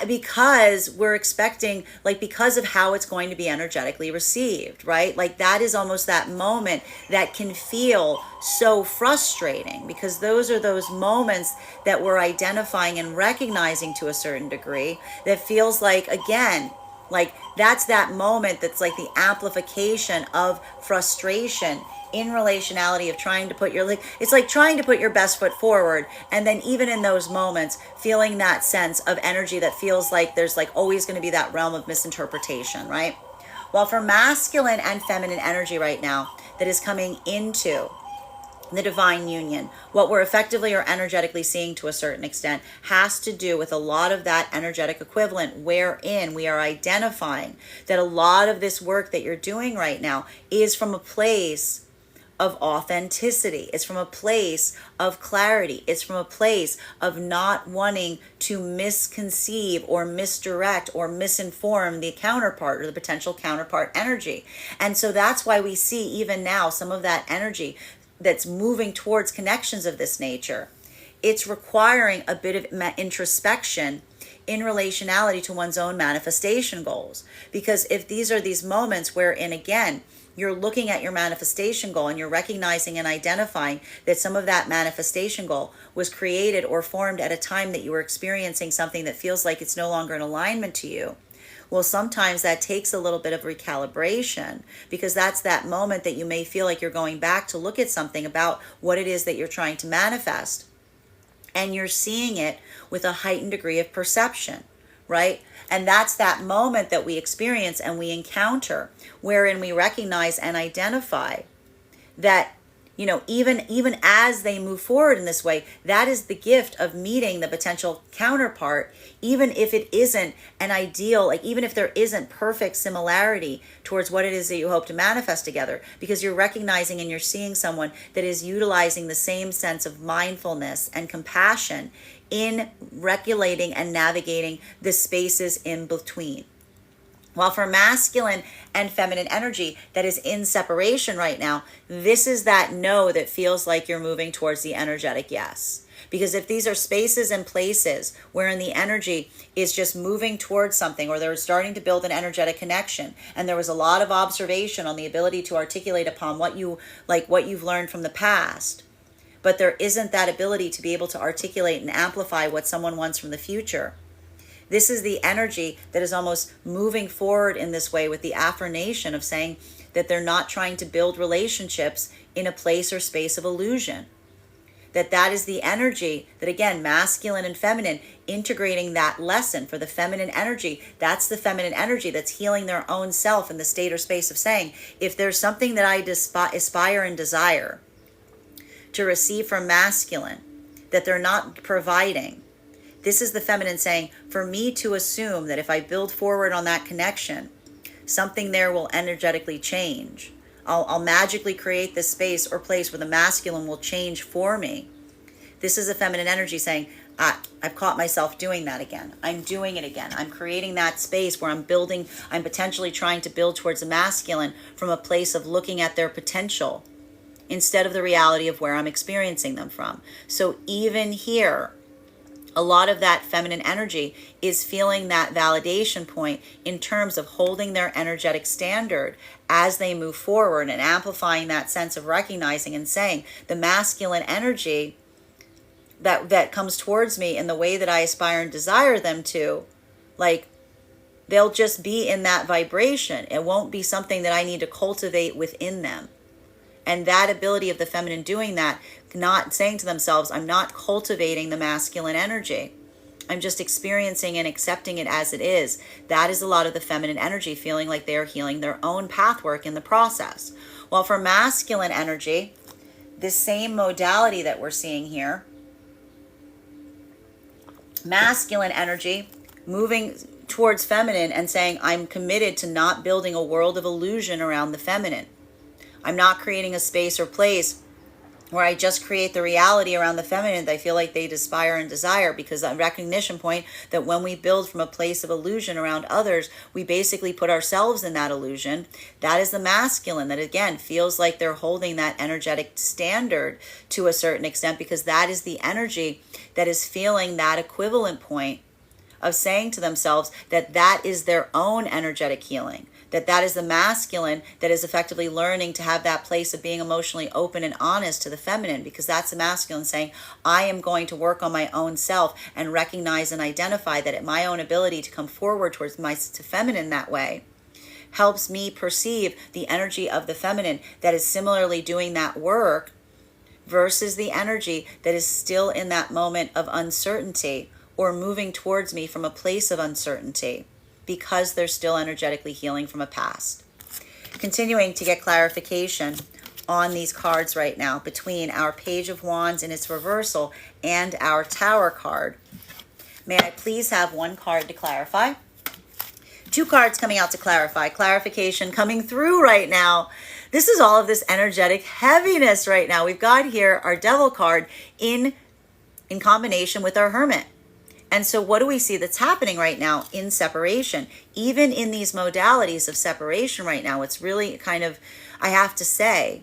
because we're expecting, because of how it's going to be energetically received, right? That is almost that moment that can feel so frustrating, because those are those moments that we're identifying and recognizing to a certain degree, that feels again, that's that moment that's the amplification of frustration in relationality, of trying to put it's like trying to put your best foot forward, and then even in those moments feeling that sense of energy that feels like there's always going to be that realm of misinterpretation, right? While for masculine and feminine energy right now that is coming into the divine union, what we're effectively or energetically seeing to a certain extent has to do with a lot of that energetic equivalent, wherein we are identifying that a lot of this work that you're doing right now is from a place of authenticity. It's from a place of clarity. It's from a place of not wanting to misconceive or misdirect or misinform the counterpart or the potential counterpart energy. And so that's why we see even now some of that energy that's moving towards connections of this nature. It's requiring a bit of introspection in relationality to one's own manifestation goals. Because if these are these moments wherein, again, you're looking at your manifestation goal and you're recognizing and identifying that some of that manifestation goal was created or formed at a time that you were experiencing something that feels like it's no longer in alignment to you. Well, sometimes that takes a little bit of recalibration, because that's that moment that you may feel like you're going back to look at something about what it is that you're trying to manifest. And you're seeing it with a heightened degree of perception, right? And that's that moment that we experience and we encounter, wherein we recognize and identify that, even as they move forward in this way, that is the gift of meeting the potential counterpart, even if it isn't an ideal, like even if there isn't perfect similarity towards what it is that you hope to manifest together, because you're recognizing and you're seeing someone that is utilizing the same sense of mindfulness and compassion in regulating and navigating the spaces in between. While for masculine and feminine energy that is in separation right now, this is that no that feels like you're moving towards the energetic yes. Because if these are spaces and places wherein the energy is just moving towards something, or they're starting to build an energetic connection, and there was a lot of observation on the ability to articulate upon what you've learned from the past, but there isn't that ability to be able to articulate and amplify what someone wants from the future. This is the energy that is almost moving forward in this way with the affirmation of saying that they're not trying to build relationships in a place or space of illusion. That is the energy that, again, masculine and feminine, integrating that lesson for the feminine energy. That's the feminine energy that's healing their own self in the state or space of saying, if there's something that I aspire and desire to receive from masculine that they're not providing, this is the feminine saying, for me to assume that if I build forward on that connection, something there will energetically change. I'll magically create this space or place where the masculine will change for me. This is a feminine energy saying, I've caught myself doing that again. I'm doing it again. I'm creating that space where I'm potentially trying to build towards the masculine from a place of looking at their potential instead of the reality of where I'm experiencing them from. So even here, a lot of that feminine energy is feeling that validation point in terms of holding their energetic standard as they move forward and amplifying that sense of recognizing and saying the masculine energy that comes towards me in the way that I aspire and desire them to, like, they'll just be in that vibration. It won't be something that I need to cultivate within them. And that ability of the feminine doing that, not saying to themselves, I'm not cultivating the masculine energy. I'm just experiencing and accepting it as it is. That is a lot of the feminine energy, feeling like they're healing their own pathwork in the process. While for masculine energy, this same modality that we're seeing here, masculine energy moving towards feminine and saying, I'm committed to not building a world of illusion around the feminine. I'm not creating a space or place where I just create the reality around the feminine that I feel like they aspire and desire, because that recognition point that when we build from a place of illusion around others, we basically put ourselves in that illusion. That is the masculine that, again, feels like they're holding that energetic standard to a certain extent, because that is the energy that is feeling that equivalent point of saying to themselves that that is their own energetic healing. That is the masculine that is effectively learning to have that place of being emotionally open and honest to the feminine, because that's the masculine saying, I am going to work on my own self and recognize and identify that my own ability to come forward towards to feminine that way helps me perceive the energy of the feminine that is similarly doing that work versus the energy that is still in that moment of uncertainty or moving towards me from a place of uncertainty, because they're still energetically healing from a past. Continuing to get clarification on these cards right now between our Page of Wands in its reversal and our Tower card. May I please have one card to clarify? Two cards coming out to clarify. Clarification coming through right now. This is all of this energetic heaviness right now. We've got here our Devil card in combination with our Hermit. And so what do we see that's happening right now in separation? Even in these modalities of separation right now, it's really kind of, I have to say,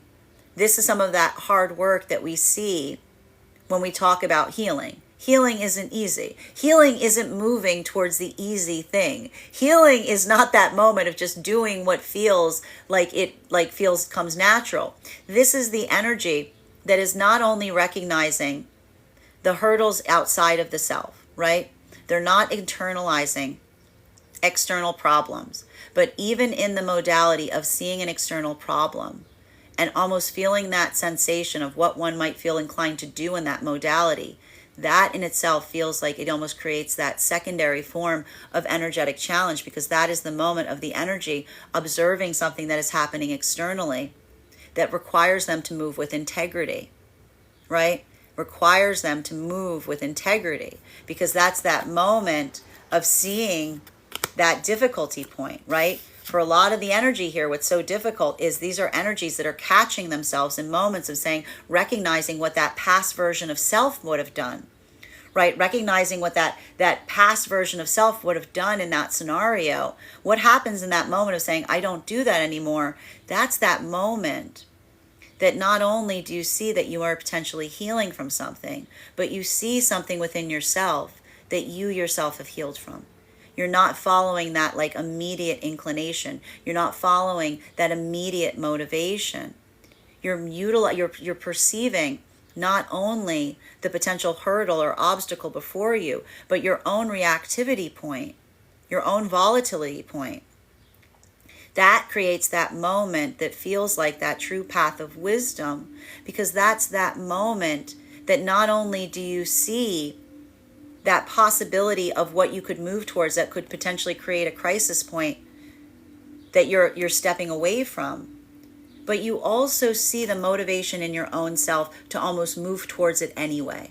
this is some of that hard work that we see when we talk about healing. Healing isn't easy. Healing isn't moving towards the easy thing. Healing is not that moment of just doing what feels like comes natural. This is the energy that is not only recognizing the hurdles outside of the self, right? They're not internalizing external problems, but even in the modality of seeing an external problem and almost feeling that sensation of what one might feel inclined to do in that modality, that in itself feels like it almost creates that secondary form of energetic challenge, because that is the moment of the energy observing something that is happening externally that requires them to move with integrity, right? Requires them to move with integrity, because that's that moment of seeing that difficulty point, right? For a lot of the energy here, what's so difficult is these are energies that are catching themselves in moments of saying, recognizing what that past version of self would have done, right? Recognizing what that past version of self would have done in that scenario. What happens in that moment of saying, I don't do that anymore? That's that moment that not only do you see that you are potentially healing from something, but you see something within yourself that you yourself have healed from. You're not following that like immediate inclination. You're not following that immediate motivation. You're perceiving not only the potential hurdle or obstacle before you, but your own reactivity point, your own volatility point. That creates that moment that feels like that true path of wisdom, because that's that moment that not only do you see that possibility of what you could move towards that could potentially create a crisis point that you're stepping away from, but you also see the motivation in your own self to almost move towards it anyway,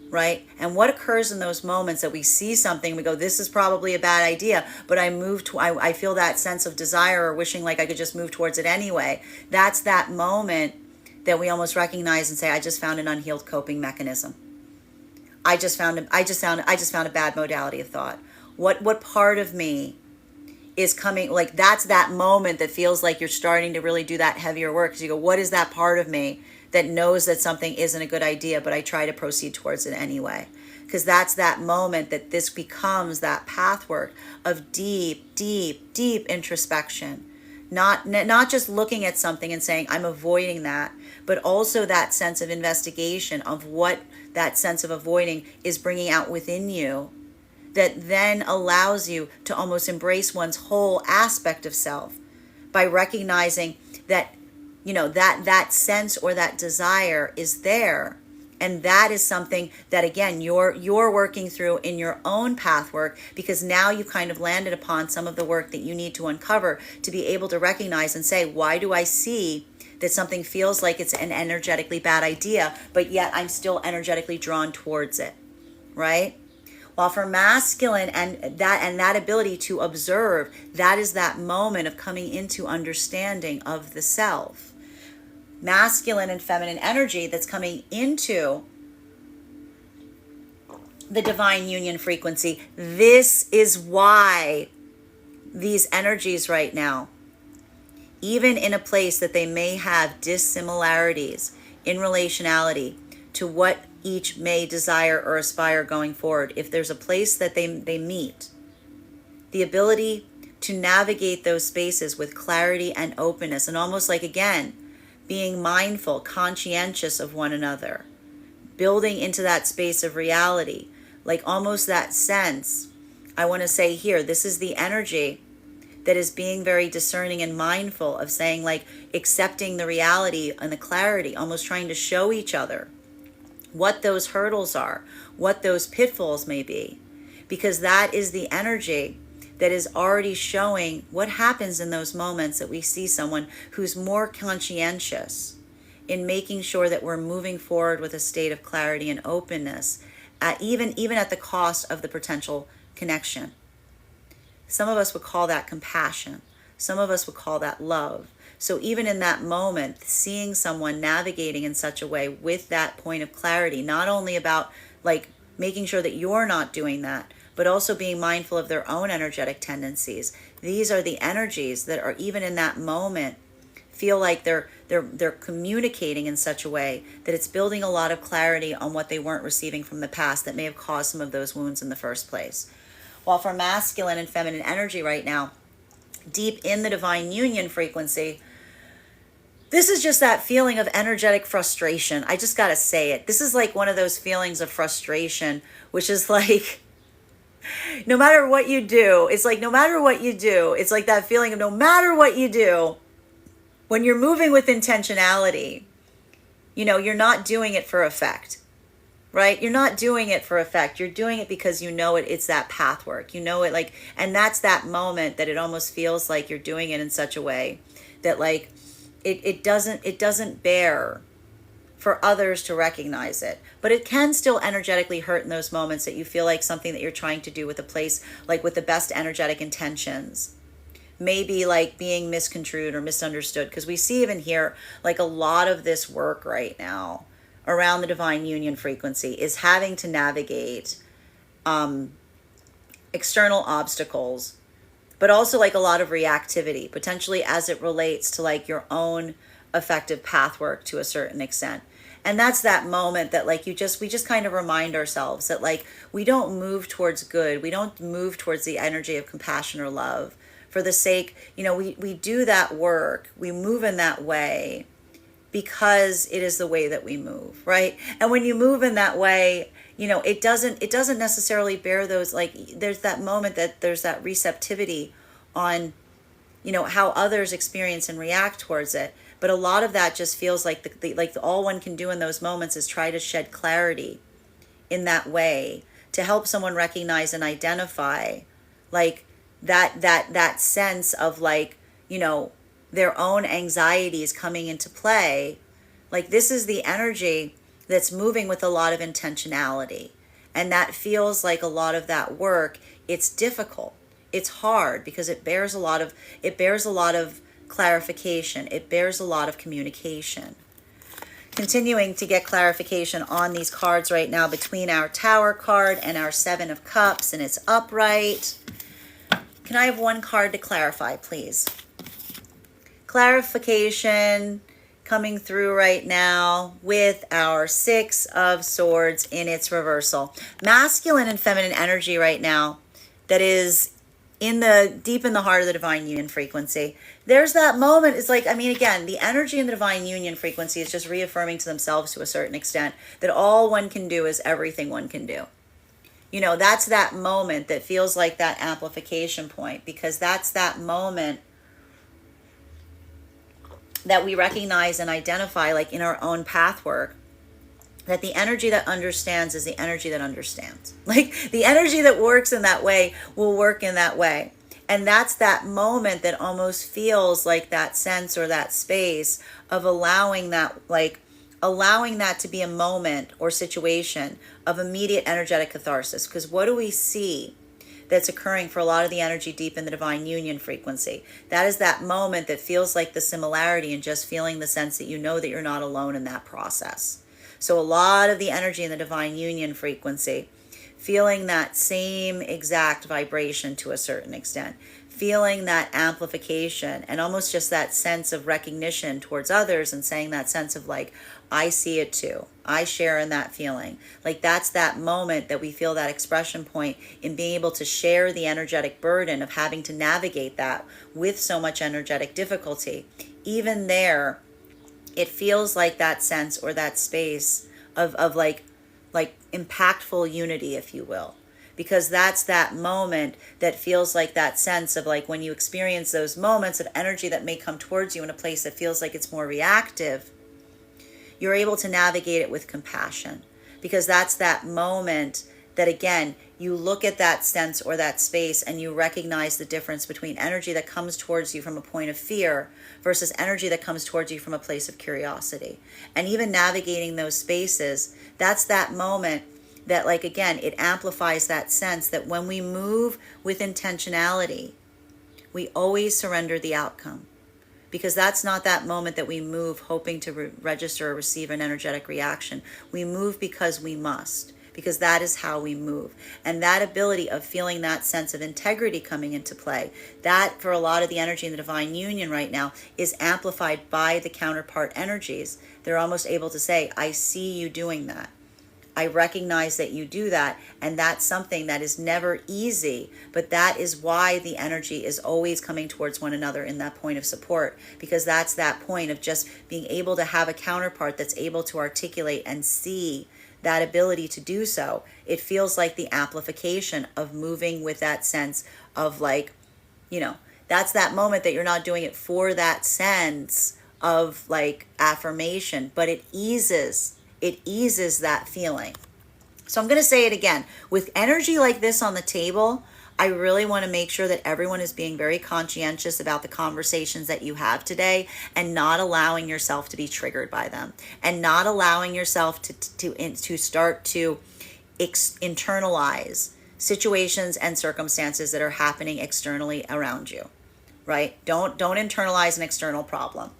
right? And what occurs in those moments that we see something, we go, this is probably a bad idea, but I feel that sense of desire or wishing like I could just move towards it anyway. That's that moment that we almost recognize and say, I just found an unhealed coping mechanism. I just found a bad modality of thought. What part of me is coming, like that's that moment that feels like you're starting to really do that heavier work, because you go, what is that part of me that knows that something isn't a good idea, but I try to proceed towards it anyway? Because that's that moment that this becomes that path work of deep, deep, deep introspection. Not just looking at something and saying, I'm avoiding that, but also that sense of investigation of what that sense of avoiding is bringing out within you, that then allows you to almost embrace one's whole aspect of self by recognizing that, that sense or that desire is there. And that is something that, again, you're working through in your own path work, because now you've kind of landed upon some of the work that you need to uncover to be able to recognize and say, why do I see that something feels like it's an energetically bad idea, but yet I'm still energetically drawn towards it, right? While for masculine and that ability to observe, that is that moment of coming into understanding of the self. Masculine and feminine energy that's coming into the divine union frequency. This is why these energies right now, even in a place that they may have dissimilarities in relationality to what each may desire or aspire going forward, if there's a place that they meet, the ability to navigate those spaces with clarity and openness, and almost like, again, being mindful, conscientious of one another, building into that space of reality, like almost that sense. I want to say here, this is the energy that is being very discerning and mindful of saying, like, accepting the reality and the clarity, almost trying to show each other what those hurdles are, what those pitfalls may be, because that is the energy that is already showing what happens in those moments that we see someone who's more conscientious in making sure that we're moving forward with a state of clarity and openness, even at the cost of the potential connection. Some of us would call that compassion. Some of us would call that love. So even in that moment, seeing someone navigating in such a way with that point of clarity, not only about like making sure that you're not doing that, but also being mindful of their own energetic tendencies. These are the energies that are even in that moment feel like they're communicating in such a way that it's building a lot of clarity on what they weren't receiving from the past that may have caused some of those wounds in the first place. While for masculine and feminine energy right now, deep in the divine union frequency, this is just that feeling of energetic frustration. I just got to say it. This is like one of those feelings of frustration, which is like, no matter what you do, it's like no matter what you do, it's like that feeling of no matter what you do, when you're moving with intentionality, you're not doing it for effect, right? You're not doing it for effect. You're doing it because it's that path work. And that's that moment that it almost feels like you're doing it in such a way that like it doesn't bear for others to recognize it. But it can still energetically hurt in those moments that you feel like something that you're trying to do with a place, like with the best energetic intentions, maybe like being misconstrued or misunderstood. Because we see even here, like a lot of this work right now around the divine union frequency is having to navigate external obstacles, but also like a lot of reactivity, potentially as it relates to like your own effective path work to a certain extent. And that's that moment that like we just kind of remind ourselves that like we don't move towards good, we don't move towards the energy of compassion or love for the sake, we do that work, we move in that way because it is the way that we move, right? And when you move in that way, it doesn't necessarily bear those, like there's that moment that there's that receptivity on how others experience and react towards it. But a lot of that just feels like all one can do in those moments is try to shed clarity in that way to help someone recognize and identify like that sense of like their own anxieties coming into play. Like this is the energy that's moving with a lot of intentionality, and that feels like a lot of that work. It's difficult, it's hard because it bears a lot of clarification, it bears a lot of communication. Continuing to get clarification on these cards right now between our Tower card and our Seven of Cups, and it's upright. Can I have one card to clarify, please? Clarification coming through right now with our Six of Swords in its reversal. Masculine and feminine energy right now that is deep in the heart of the divine union frequency. There's that moment. It's like, again, the energy in the divine union frequency is just reaffirming to themselves to a certain extent that all one can do is everything one can do. That's that moment that feels like that amplification point, because that's that moment that we recognize and identify, like in our own path work, that the energy that understands is the energy that understands. Like the energy that works in that way will work in that way. And that's that moment that almost feels like that sense or that space of allowing that to be a moment or situation of immediate energetic catharsis. Because what do we see that's occurring for a lot of the energy deep in the divine union frequency? That is that moment that feels like the similarity and just feeling the sense that that you're not alone in that process. So a lot of the energy in the divine union frequency, feeling that same exact vibration to a certain extent, feeling that amplification and almost just that sense of recognition towards others and saying that sense of like, I see it too. I share in that feeling. Like that's that moment that we feel that expression point in being able to share the energetic burden of having to navigate that with so much energetic difficulty. Even there, it feels like that sense or that space of like impactful unity, if you will. Because that's that moment that feels like that sense of like when you experience those moments of energy that may come towards you in a place that feels like it's more reactive, you're able to navigate it with compassion. Because that's that moment that, again, you look at that sense or that space and you recognize the difference between energy that comes towards you from a point of fear versus energy that comes towards you from a place of curiosity. And even navigating those spaces, that's that moment that, like, again, it amplifies that sense that when we move with intentionality, we always surrender the outcome. Because that's not that moment that we move hoping to register or receive an energetic reaction. We move because we must. because that is how we move. And that ability of feeling that sense of integrity coming into play, that for a lot of the energy in the divine union right now is amplified by the counterpart energies. They're almost able to say, I see you doing that. I recognize that you do that, and that's something that is never easy, but that is why the energy is always coming towards one another in that point of support, because that's that point of just being able to have a counterpart that's able to articulate and see that ability to do so. It feels like the amplification of moving with that sense of like, that's that moment that you're not doing it for that sense of like affirmation, but it eases that feeling. So I'm going to say it again. With energy like this on the table, I really want to make sure that everyone is being very conscientious about the conversations that you have today and not allowing yourself to be triggered by them, and not allowing yourself to start to internalize situations and circumstances that are happening externally around you, right? Don't internalize an external problem.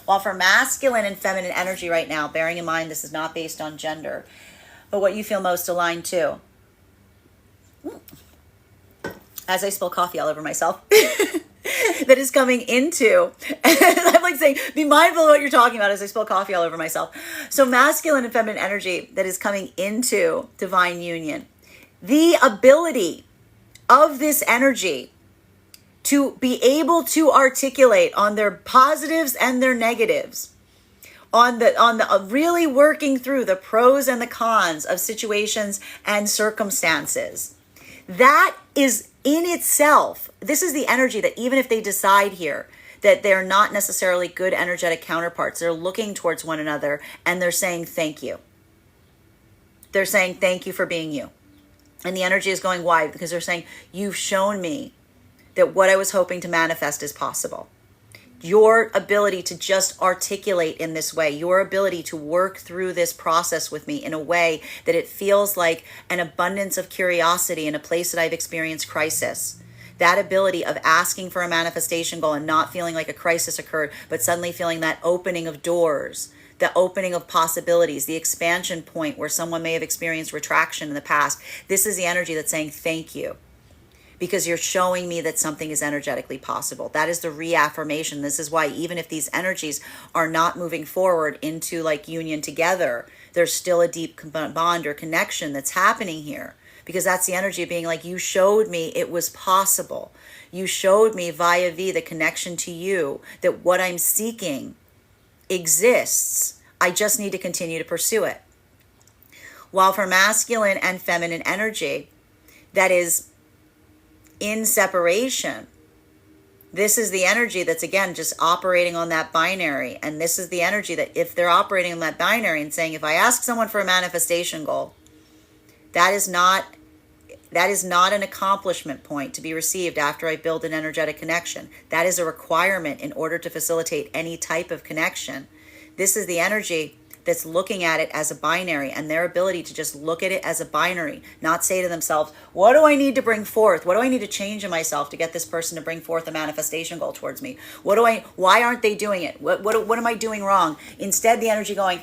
While for masculine and feminine energy right now, bearing in mind this is not based on gender, but what you feel most aligned to. As I spill coffee all over myself, that is coming into, I'm like saying, be mindful of what you're talking about as I spill coffee all over myself. So masculine and feminine energy that is coming into divine union. The ability of this energy to be able to articulate on their positives and their negatives, on the really working through the pros and the cons of situations and circumstances. That is in itself, this is the energy that even if they decide here that they're not necessarily good energetic counterparts, they're looking towards one another and they're saying thank you. They're saying thank you for being you. And the energy is going wide because they're saying, you've shown me that what I was hoping to manifest is possible. Your ability to just articulate in this way, your ability to work through this process with me in a way that it feels like an abundance of curiosity in a place that I've experienced crisis. That ability of asking for a manifestation goal and not feeling like a crisis occurred, but suddenly feeling that opening of doors, the opening of possibilities, the expansion point where someone may have experienced retraction in the past. This is the energy that's saying thank you, because you're showing me that something is energetically possible. That is the reaffirmation. This is why even if these energies are not moving forward into like union together, there's still a deep bond or connection that's happening here, because that's the energy of being like, you showed me it was possible. You showed me via the connection to you that what I'm seeking exists. I just need to continue to pursue it. While for masculine and feminine energy, that is in separation, this is the energy that's again just operating on that binary. And this is the energy that if they're operating on that binary and saying, if I ask someone for a manifestation goal, that is not an accomplishment point to be received after I build an energetic connection. That is a requirement in order to facilitate any type of connection. This is the energy that's looking at it as a binary, and their ability to just look at it as a binary, not say to themselves, what do I need to bring forth? What do I need to change in myself to get this person to bring forth a manifestation goal towards me? Why aren't they doing it? What am I doing wrong? Instead, the energy going,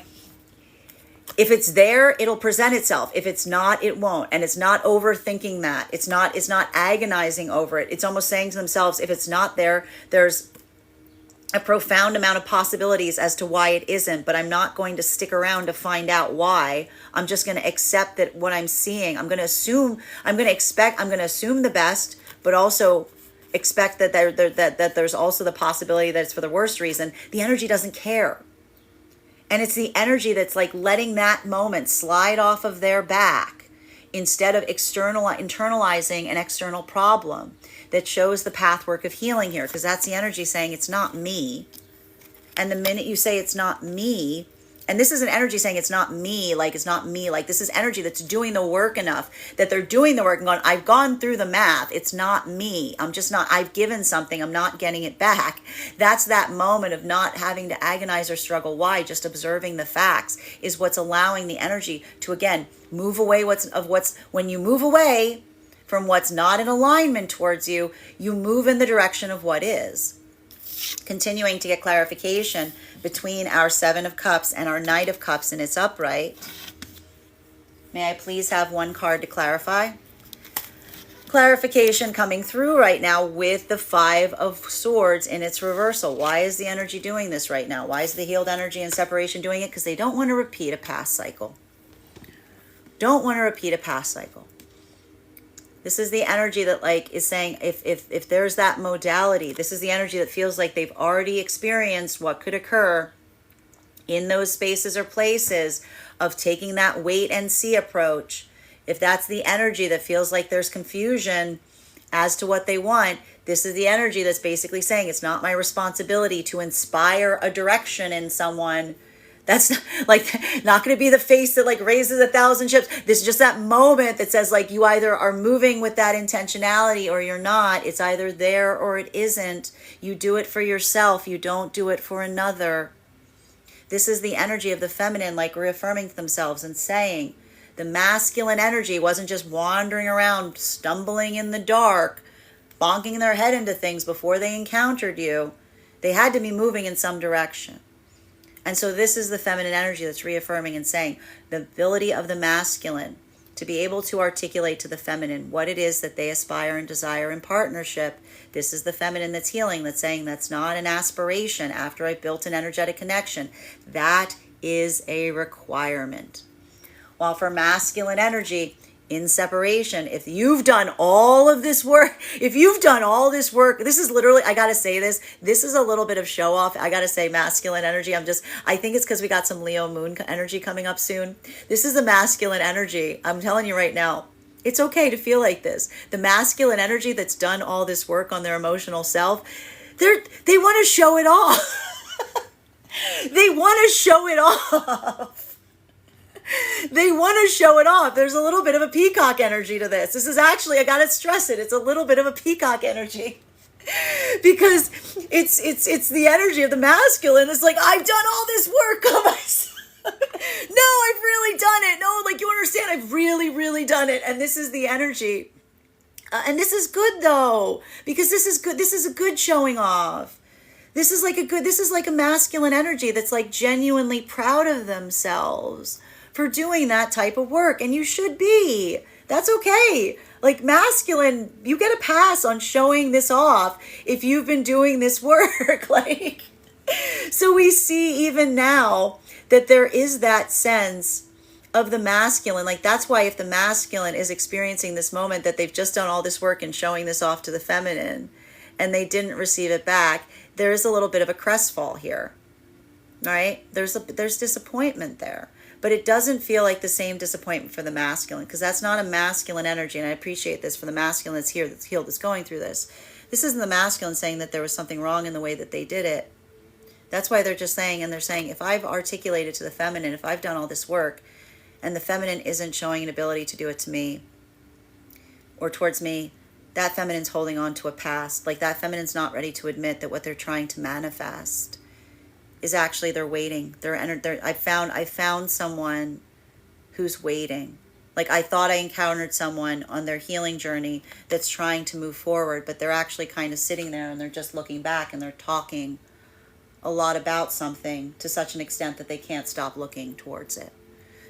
if it's there, it'll present itself. If it's not, it won't. And it's not overthinking that. It's not agonizing over it. It's almost saying to themselves, if it's not there, there's a profound amount of possibilities as to why it isn't, but I'm not going to stick around to find out why. I'm just going to accept that what I'm seeing, I'm going to assume the best, but also expect that that there's also the possibility that it's for the worst reason. The energy doesn't care. And it's the energy that's like letting that moment slide off of their back instead of internalizing an external problem that shows the pathwork of healing here, because that's the energy saying it's not me. And the minute you say it's not me, and this is an energy saying it's not me, like this is energy that's doing the work enough that they're doing the work and going, I've gone through the math. It's not me. I've given something. I'm not getting it back. That's that moment of not having to agonize or struggle. Why? Just observing the facts is what's allowing the energy to, again, move away when you move away from what's not in alignment towards you, you move in the direction of what is. Continuing to get clarification between our Seven of Cups and our Knight of Cups in its upright. May I please have one card to clarify? Clarification coming through right now with the Five of Swords in its reversal. Why is the energy doing this right now? Why is the healed energy and separation doing it? Because they don't want to repeat a past cycle. Don't want to repeat a past cycle. This is the energy that like is saying if there's that modality, this is the energy that feels like they've already experienced what could occur in those spaces or places of taking that wait and see approach. If that's the energy that feels like there's confusion as to what they want, this is the energy that's basically saying it's not my responsibility to inspire a direction in someone. That's not going to be the face that like raises 1,000 ships. This is just that moment that says like you either are moving with that intentionality or you're not. It's either there or it isn't. You do it for yourself. You don't do it for another. This is the energy of the feminine, like reaffirming themselves and saying, the masculine energy wasn't just wandering around, stumbling in the dark, bonking their head into things before they encountered you. They had to be moving in some direction. And so this is the feminine energy that's reaffirming and saying the ability of the masculine to be able to articulate to the feminine what it is that they aspire and desire in partnership. This is the feminine that's healing, that's saying that's not an aspiration after I've built an energetic connection. That is a requirement. While for masculine energy, in separation, if you've done all of this work, this is literally, I gotta say this is a little bit of show off. I gotta say masculine energy. I think it's because we got some Leo moon energy coming up soon. This is the masculine energy. I'm telling you right now, it's okay to feel like this. The masculine energy that's done all this work on their emotional self, they want to show it off. They want to show it off. They want to show it off. There's a little bit of a peacock energy to this. This is actually, I gotta stress it, it's a little bit of a peacock energy. Because it's the energy of the masculine. It's like, I've done all this work on myself. No, I've really done it. No, like you understand, I've really, really done it. And this is the energy. And this is good though, because this is good. This is a good showing off. This is like a masculine energy that's like genuinely proud of themselves for doing that type of work. And you should be. That's okay. Like masculine, you get a pass on showing this off if you've been doing this work. Like, so we see even now that there is that sense of the masculine. Like that's why if the masculine is experiencing this moment that they've just done all this work and showing this off to the feminine and they didn't receive it back, there is a little bit of a crestfall here. All right? There's disappointment there. But it doesn't feel like the same disappointment for the masculine, because that's not a masculine energy. And I appreciate this for the masculine that's here, that's healed, that's going through this. This isn't the masculine saying that there was something wrong in the way that they did it. That's why they're just saying, and they're saying, if I've articulated to the feminine, if I've done all this work, and the feminine isn't showing an ability to do it to me or towards me, that feminine's holding on to a past. Like that feminine's not ready to admit that what they're trying to manifest is actually they're waiting. I found someone who's waiting. Like I thought I encountered someone on their healing journey that's trying to move forward, but they're actually kind of sitting there and they're just looking back and they're talking a lot about something to such an extent that they can't stop looking towards it.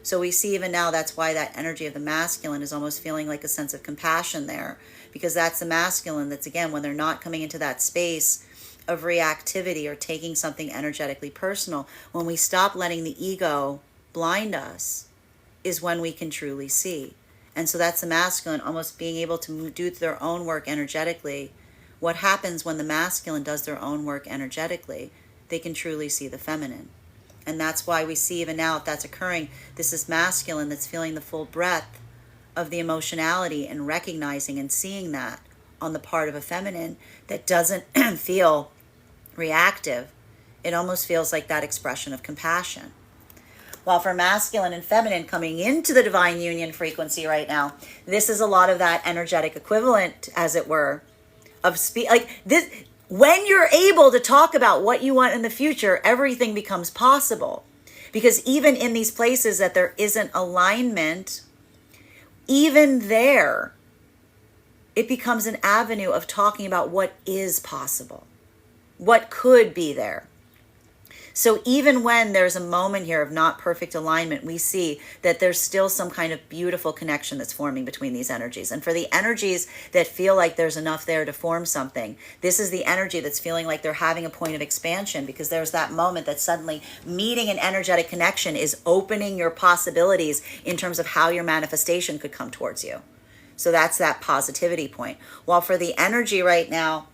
So we see even now that's why that energy of the masculine is almost feeling like a sense of compassion there, because that's the masculine that's, again, when they're not coming into that space of reactivity or taking something energetically personal, when we stop letting the ego blind us is when we can truly see. And so that's the masculine almost being able to do their own work energetically. What happens when the masculine does their own work energetically? They can truly see the feminine. And that's why we see even now, if that's occurring, this is masculine that's feeling the full breadth of the emotionality and recognizing and seeing that on the part of a feminine that doesn't feel reactive. It almost feels like that expression of compassion. While for masculine and feminine coming into the divine union frequency right now, this is a lot of that energetic equivalent, as it were, of like this. When you're able to talk about what you want in the future, everything becomes possible. Because even in these places that there isn't alignment, even there, it becomes an avenue of talking about what is possible, what could be there. So even when there's a moment here of not perfect alignment, we see that there's still some kind of beautiful connection that's forming between these energies. And for the energies that feel like there's enough there to form something, this is the energy that's feeling like they're having a point of expansion, because there's that moment that suddenly meeting an energetic connection is opening your possibilities in terms of how your manifestation could come towards you. So that's that positivity point. While for the energy right now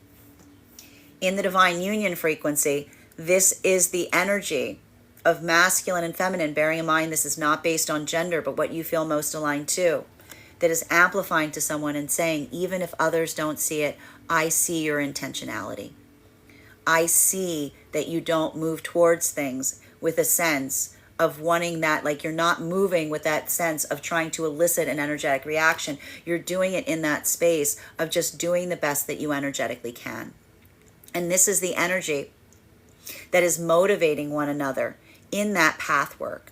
in the divine union frequency, this is the energy of masculine and feminine. Bearing in mind, this is not based on gender, but what you feel most aligned to, that is amplifying to someone and saying, even if others don't see it, I see your intentionality. I see that you don't move towards things with a sense of wanting that, like you're not moving with that sense of trying to elicit an energetic reaction. You're doing it in that space of just doing the best that you energetically can. And this is the energy that is motivating one another in that path work.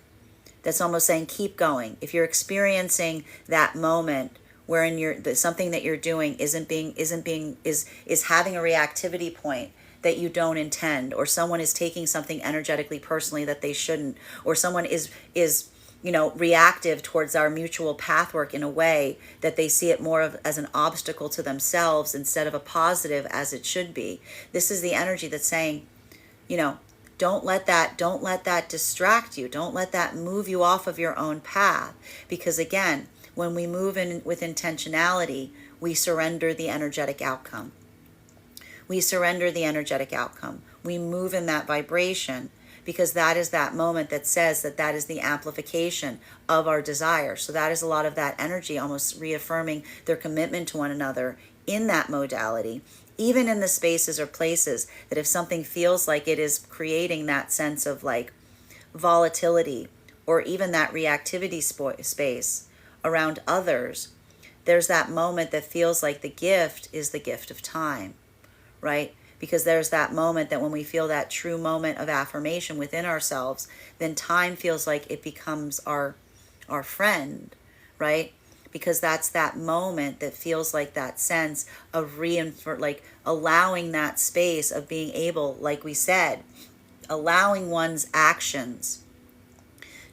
That's almost saying, keep going. If you're experiencing that moment wherein something that you're doing is having a reactivity point that you don't intend, or someone is taking something energetically personally that they shouldn't, or someone is reactive towards our mutual path work in a way that they see it more as an obstacle to themselves instead of a positive as it should be. This is the energy that's saying, don't let that distract you. Don't let that move you off of your own path. Because again, when we move in with intentionality, we surrender the energetic outcome. We surrender the energetic outcome. We move in that vibration, because that is that moment that says that is the amplification of our desire. So that is a lot of that energy almost reaffirming their commitment to one another in that modality. Even in the spaces or places that if something feels like it is creating that sense of like volatility or even that reactivity space around others, there's that moment that feels like the gift is the gift of time, right? Because there's that moment that when we feel that true moment of affirmation within ourselves, then time feels like it becomes our friend, right? Because that's that moment that feels like that sense of allowing that space of being able, like we said, allowing one's actions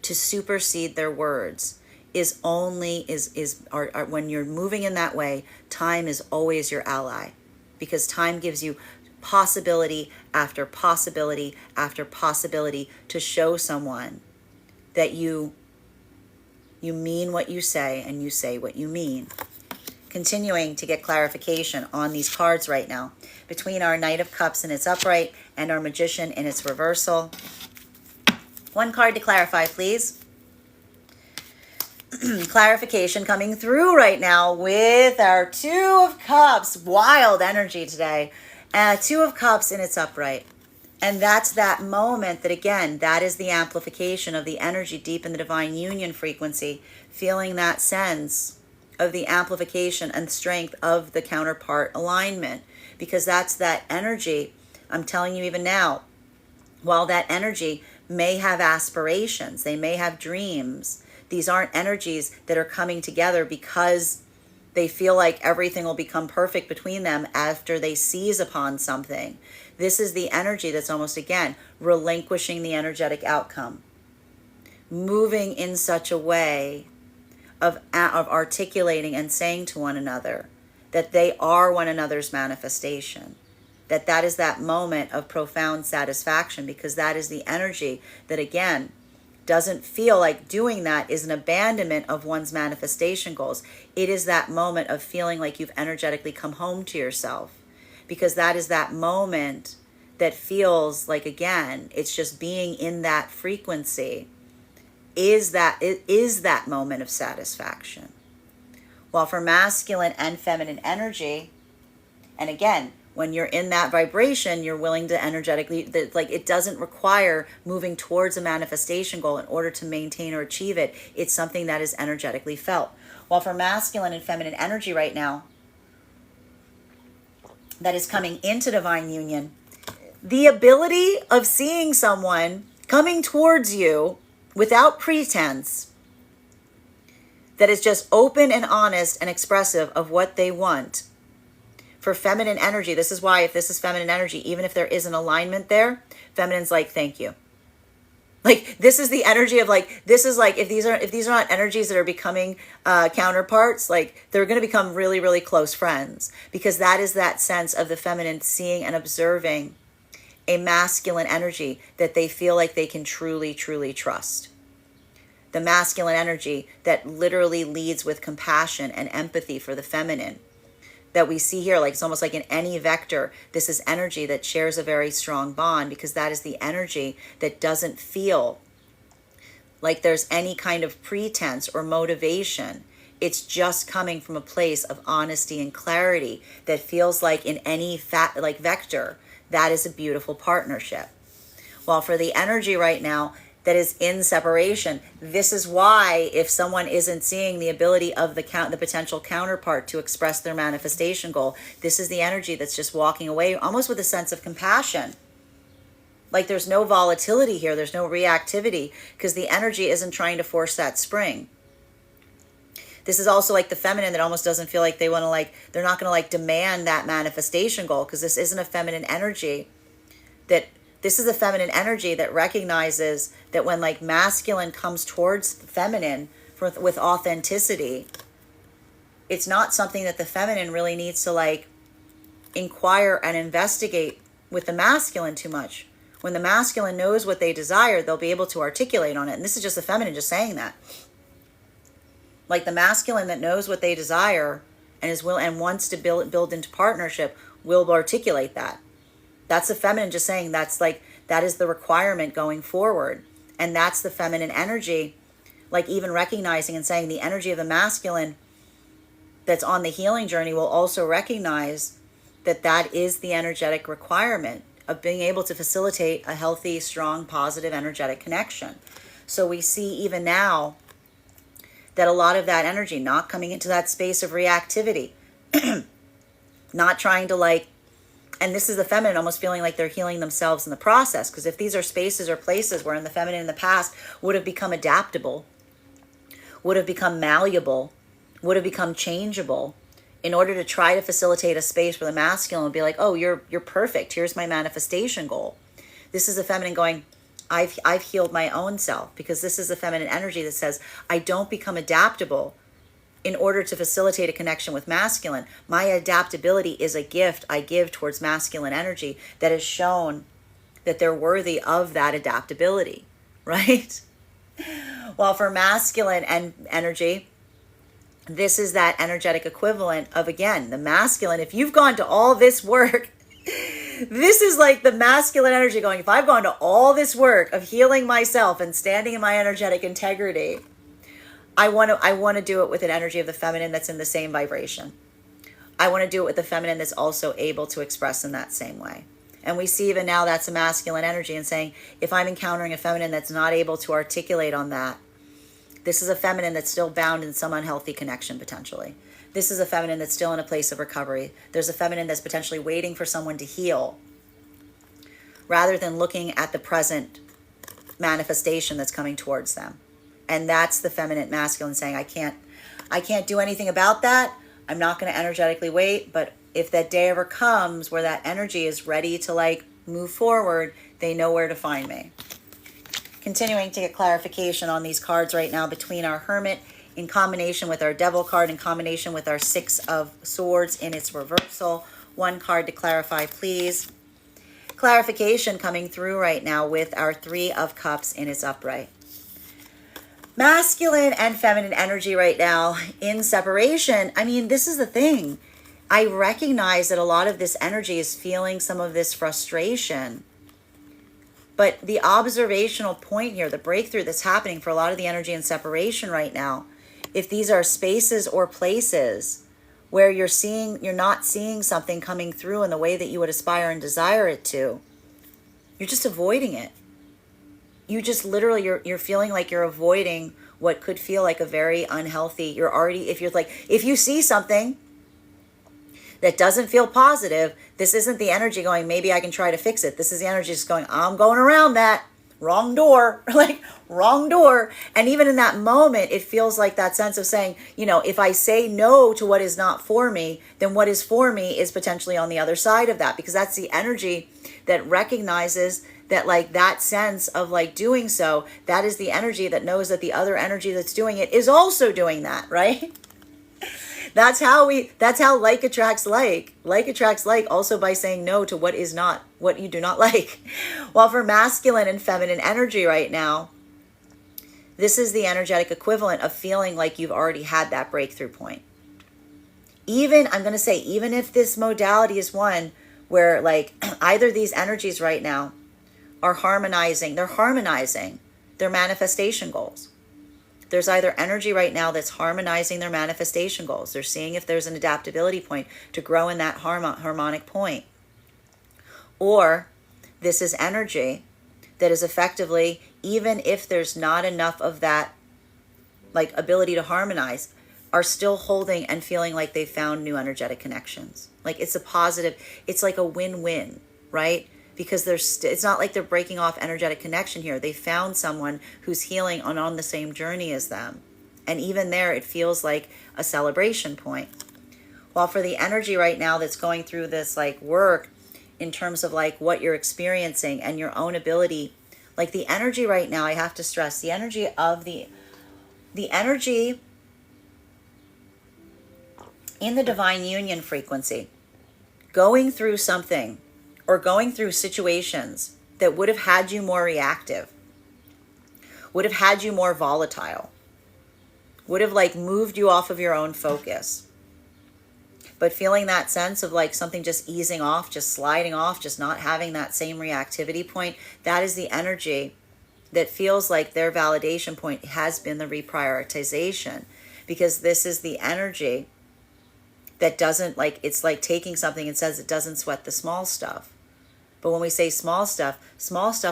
to supersede their words when you're moving in that way, time is always your ally, because time gives you possibility after possibility after possibility to show someone that you mean what you say and you say what you mean. Continuing to get clarification on these cards right now between our Knight of Cups in its upright and our Magician in its reversal. One card to clarify, please. Clarification coming through right now with our Two of Cups. Wild energy today. Two of Cups in its upright. And that's that moment that, again, that is the amplification of the energy deep in the divine union frequency, feeling that sense of the amplification and strength of the counterpart alignment, because that's that energy. I'm telling you even now, while that energy may have aspirations, they may have dreams, these aren't energies that are coming together because they feel like everything will become perfect between them after they seize upon something. This is the energy that's almost, again, relinquishing the energetic outcome, moving in such a way of articulating and saying to one another that they are one another's manifestation, that is that moment of profound satisfaction, because that is the energy that, again, doesn't feel like doing that is an abandonment of one's manifestation goals. It is that moment of feeling like you've energetically come home to yourself, because that is that moment that feels like, again, it's just being in that frequency it is that moment of satisfaction. While for masculine and feminine energy, and again, when you're in that vibration, you're willing to energetically, it doesn't require moving towards a manifestation goal in order to maintain or achieve it. It's something that is energetically felt. While for masculine and feminine energy right now, that is coming into divine union, the ability of seeing someone coming towards you without pretense, that is just open and honest and expressive of what they want. For feminine energy, this is why if this is feminine energy, even if there is an alignment there, feminine's like, thank you. Like, this is the energy of like, this is like, if these are not energies that are becoming counterparts, like they're going to become really, really close friends, because that is that sense of the feminine seeing and observing a masculine energy that they feel like they can truly, truly trust. The masculine energy that literally leads with compassion and empathy for the feminine that we see here. Like, it's almost like in any vector, this is energy that shares a very strong bond, because that is the energy that doesn't feel like there's any kind of pretense or motivation. It's just coming from a place of honesty and clarity that feels like in any vector, that is a beautiful partnership. While for the energy right now that is in separation, this is why if someone isn't seeing the ability of the potential counterpart to express their manifestation goal, this is the energy that's just walking away almost with a sense of compassion. Like, there's no volatility here, there's no reactivity, because the energy isn't trying to force that spring. This is also like the feminine that almost doesn't feel like they want to, like, they're not going to like demand that manifestation goal, because this isn't a feminine energy this is a feminine energy that recognizes that when like masculine comes towards feminine with authenticity, it's not something that the feminine really needs to like inquire and investigate with the masculine too much. When the masculine knows what they desire, they'll be able to articulate on it. And this is just the feminine just saying that. Like, the masculine that knows what they desire and wants to build into partnership will articulate that. That's the feminine just saying that is the requirement going forward. And that's the feminine energy, like even recognizing and saying the energy of the masculine that's on the healing journey will also recognize that that is the energetic requirement of being able to facilitate a healthy, strong, positive, energetic connection. So we see even now that a lot of that energy, not coming into that space of reactivity, not trying to like, and this is the feminine almost feeling like they're healing themselves in the process. Because if these are spaces or places where in the feminine in the past would have become adaptable, would have become malleable, would have become changeable, in order to try to facilitate a space where the masculine would be like, oh, you're perfect. Here's my manifestation goal. This is the feminine going, I've healed my own self, because this is the feminine energy that says, I don't become adaptable in order to facilitate a connection with masculine. My adaptability is a gift I give towards masculine energy that has shown that they're worthy of that adaptability, right? While for masculine and energy, this is that energetic equivalent of, again, the masculine. If you've gone to all this work, this is like the masculine energy going, if I've gone to all this work of healing myself and standing in my energetic integrity, I want to do it with an energy of the feminine that's in the same vibration. I want to do it with the feminine that's also able to express in that same way. And we see even now that's a masculine energy, and saying, if I'm encountering a feminine that's not able to articulate on that, this is a feminine that's still bound in some unhealthy connection potentially. This is a feminine that's still in a place of recovery. There's a feminine that's potentially waiting for someone to heal, rather than looking at the present manifestation that's coming towards them. And that's the feminine masculine saying, I can't do anything about that. I'm not going to energetically wait. But if that day ever comes where that energy is ready to like move forward, they know where to find me. Continuing to get clarification on these cards right now between our Hermit in combination with our Devil card, in combination with our Six of Swords in its reversal. One card to clarify, please. Clarification coming through right now with our Three of Cups in its upright. Masculine and feminine energy right now in separation. I mean, this is the thing. I recognize that a lot of this energy is feeling some of this frustration. But the observational point here, the breakthrough that's happening for a lot of the energy in separation right now, if these are spaces or places where you're not seeing something coming through in the way that you would aspire and desire it to, you're just avoiding it. You just literally, you're feeling like you're avoiding what could feel like a very unhealthy, if you see something that doesn't feel positive, this isn't the energy going, maybe I can try to fix it. This is the energy just going, I'm going around that. Wrong door, like wrong door. And even in that moment, it feels like that sense of saying, if I say no to what is not for me, then what is for me is potentially on the other side of that, because that's the energy that recognizes that like that sense of like doing so, that is the energy that knows that the other energy that's doing it is also doing that, right? That's how like attracts like. Like attracts like also by saying no to what is not, what you do not like. While for masculine and feminine energy right now, this is the energetic equivalent of feeling like you've already had that breakthrough point. Even, I'm going to say, even if this modality is one where like either these energies right now are harmonizing, they're harmonizing their manifestation goals. There's either energy right now that's harmonizing their manifestation goals. They're seeing if there's an adaptability point to grow in that harmonic point. Or this is energy that is effectively, even if there's not enough of that like ability to harmonize, are still holding and feeling like they've found new energetic connections. Like it's a positive, it's like a win-win, right? Because it's not like they're breaking off energetic connection here. They found someone who's healing and on the same journey as them. And even there, it feels like a celebration point. While for the energy right now that's going through this like work in terms of like what you're experiencing and your own ability, like the energy right now, I have to stress, the energy of the energy in the divine union frequency, going through something or going through situations that would have had you more reactive, would have had you more volatile, would have like moved you off of your own focus. But feeling that sense of like something just easing off, just sliding off, just not having that same reactivity point, that is the energy that feels like their validation point has been the reprioritization. Because this is the energy that doesn't like, it's like taking something and says it doesn't sweat the small stuff. But when we say small stuff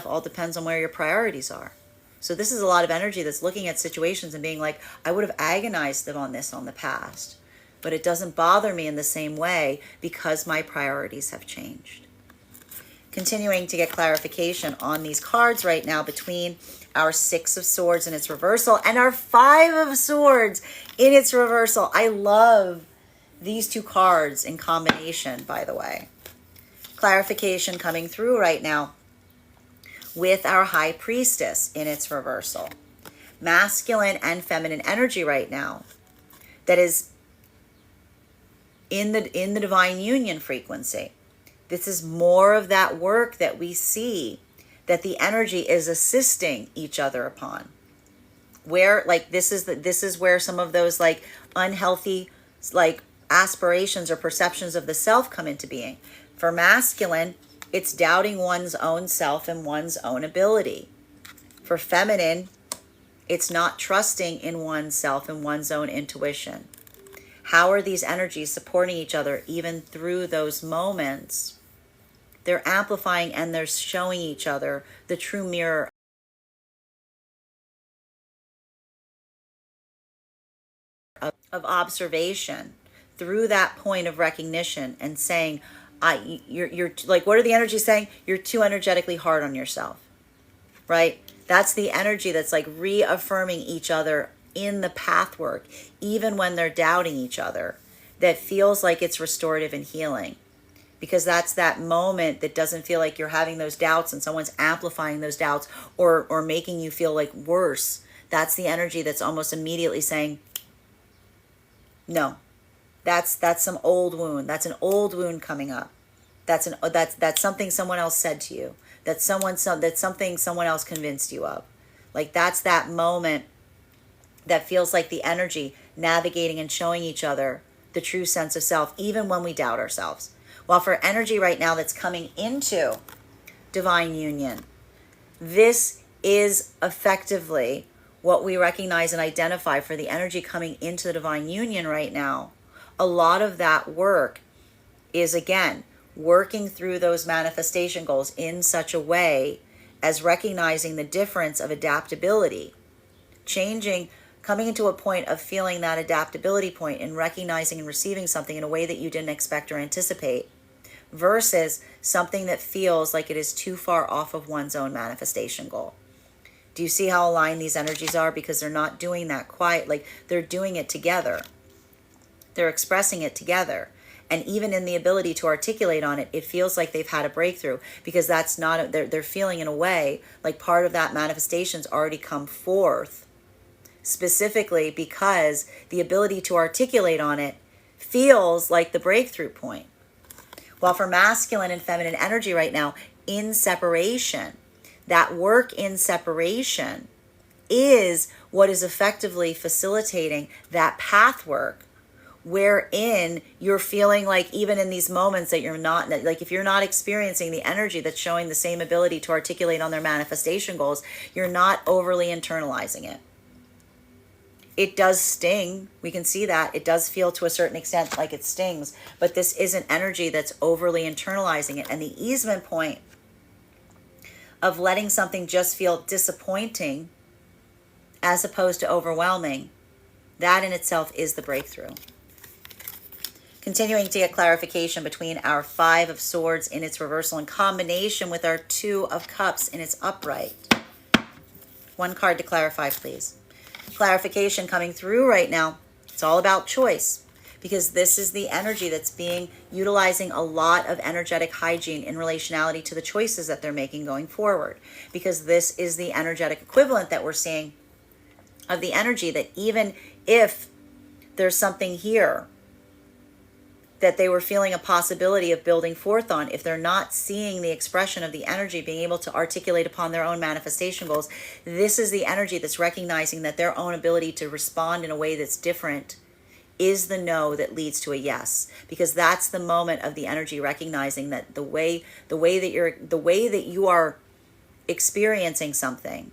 all depends on where your priorities are. So this is a lot of energy that's looking at situations and being like, I would have agonized them on this on the past, but it doesn't bother me in the same way because my priorities have changed. Continuing to get clarification on these cards right now between our 6 of Swords in its reversal and our 5 of Swords in its reversal. I love these 2 cards in combination, by the way. Clarification coming through right now with our High Priestess in its reversal. Masculine and feminine energy right now that is in the divine union frequency. This is more of that work that we see that the energy is assisting each other upon. Where like this is where some of those like unhealthy like aspirations or perceptions of the self come into being. For masculine, it's doubting one's own self and one's own ability. For feminine, it's not trusting in oneself and one's own intuition. How are these energies supporting each other even through those moments? They're amplifying and they're showing each other the true mirror of observation through that point of recognition and saying, you're like, what are the energies saying? You're too energetically hard on yourself, right? That's the energy that's like reaffirming each other in the path work, even when they're doubting each other, that feels like it's restorative and healing. Because that's that moment that doesn't feel like you're having those doubts and someone's amplifying those doubts or making you feel like worse. That's the energy that's almost immediately saying, no, that's some old wound. That's an old wound coming up. That's something someone else said to you. That's something someone else convinced you of. Like that's that moment that feels like the energy navigating and showing each other the true sense of self, even when we doubt ourselves. While for energy right now that's coming into divine union, this is effectively what we recognize and identify for the energy coming into the divine union right now. A lot of that work is, again, working through those manifestation goals in such a way as recognizing the difference of adaptability, changing, coming into a point of feeling that adaptability point and recognizing and receiving something in a way that you didn't expect or anticipate, versus something that feels like it is too far off of one's own manifestation goal. Do you see how aligned these energies are? Because they're not doing that quiet, like they're doing it together. They're expressing it together. And even in the ability to articulate on it, it feels like they've had a breakthrough, because that's not, they're feeling in a way like part of that manifestation's already come forth, specifically because the ability to articulate on it feels like the breakthrough point. While for masculine and feminine energy right now, in separation, that work in separation is what is effectively facilitating that path work, wherein you're feeling like, even in these moments that you're not, like if you're not experiencing the energy that's showing the same ability to articulate on their manifestation goals, you're not overly internalizing it. It does sting. We can see that. It does feel to a certain extent like it stings, but this isn't energy that's overly internalizing it. And the easement point of letting something just feel disappointing as opposed to overwhelming, that in itself is the breakthrough. Continuing to get clarification between our 5 of Swords in its reversal in combination with our 2 of Cups in its upright. One card to clarify, please. Clarification coming through right now. It's all about choice, because this is the energy that's being utilizing a lot of energetic hygiene in relationality to the choices that they're making going forward, because this is the energetic equivalent that we're seeing of the energy that even if there's something here that they were feeling a possibility of building forth on, if they're not seeing the expression of the energy being able to articulate upon their own manifestation goals, this is the energy that's recognizing that their own ability to respond in a way that's different is the no that leads to a yes, because that's the moment of the energy recognizing that the way that you are experiencing something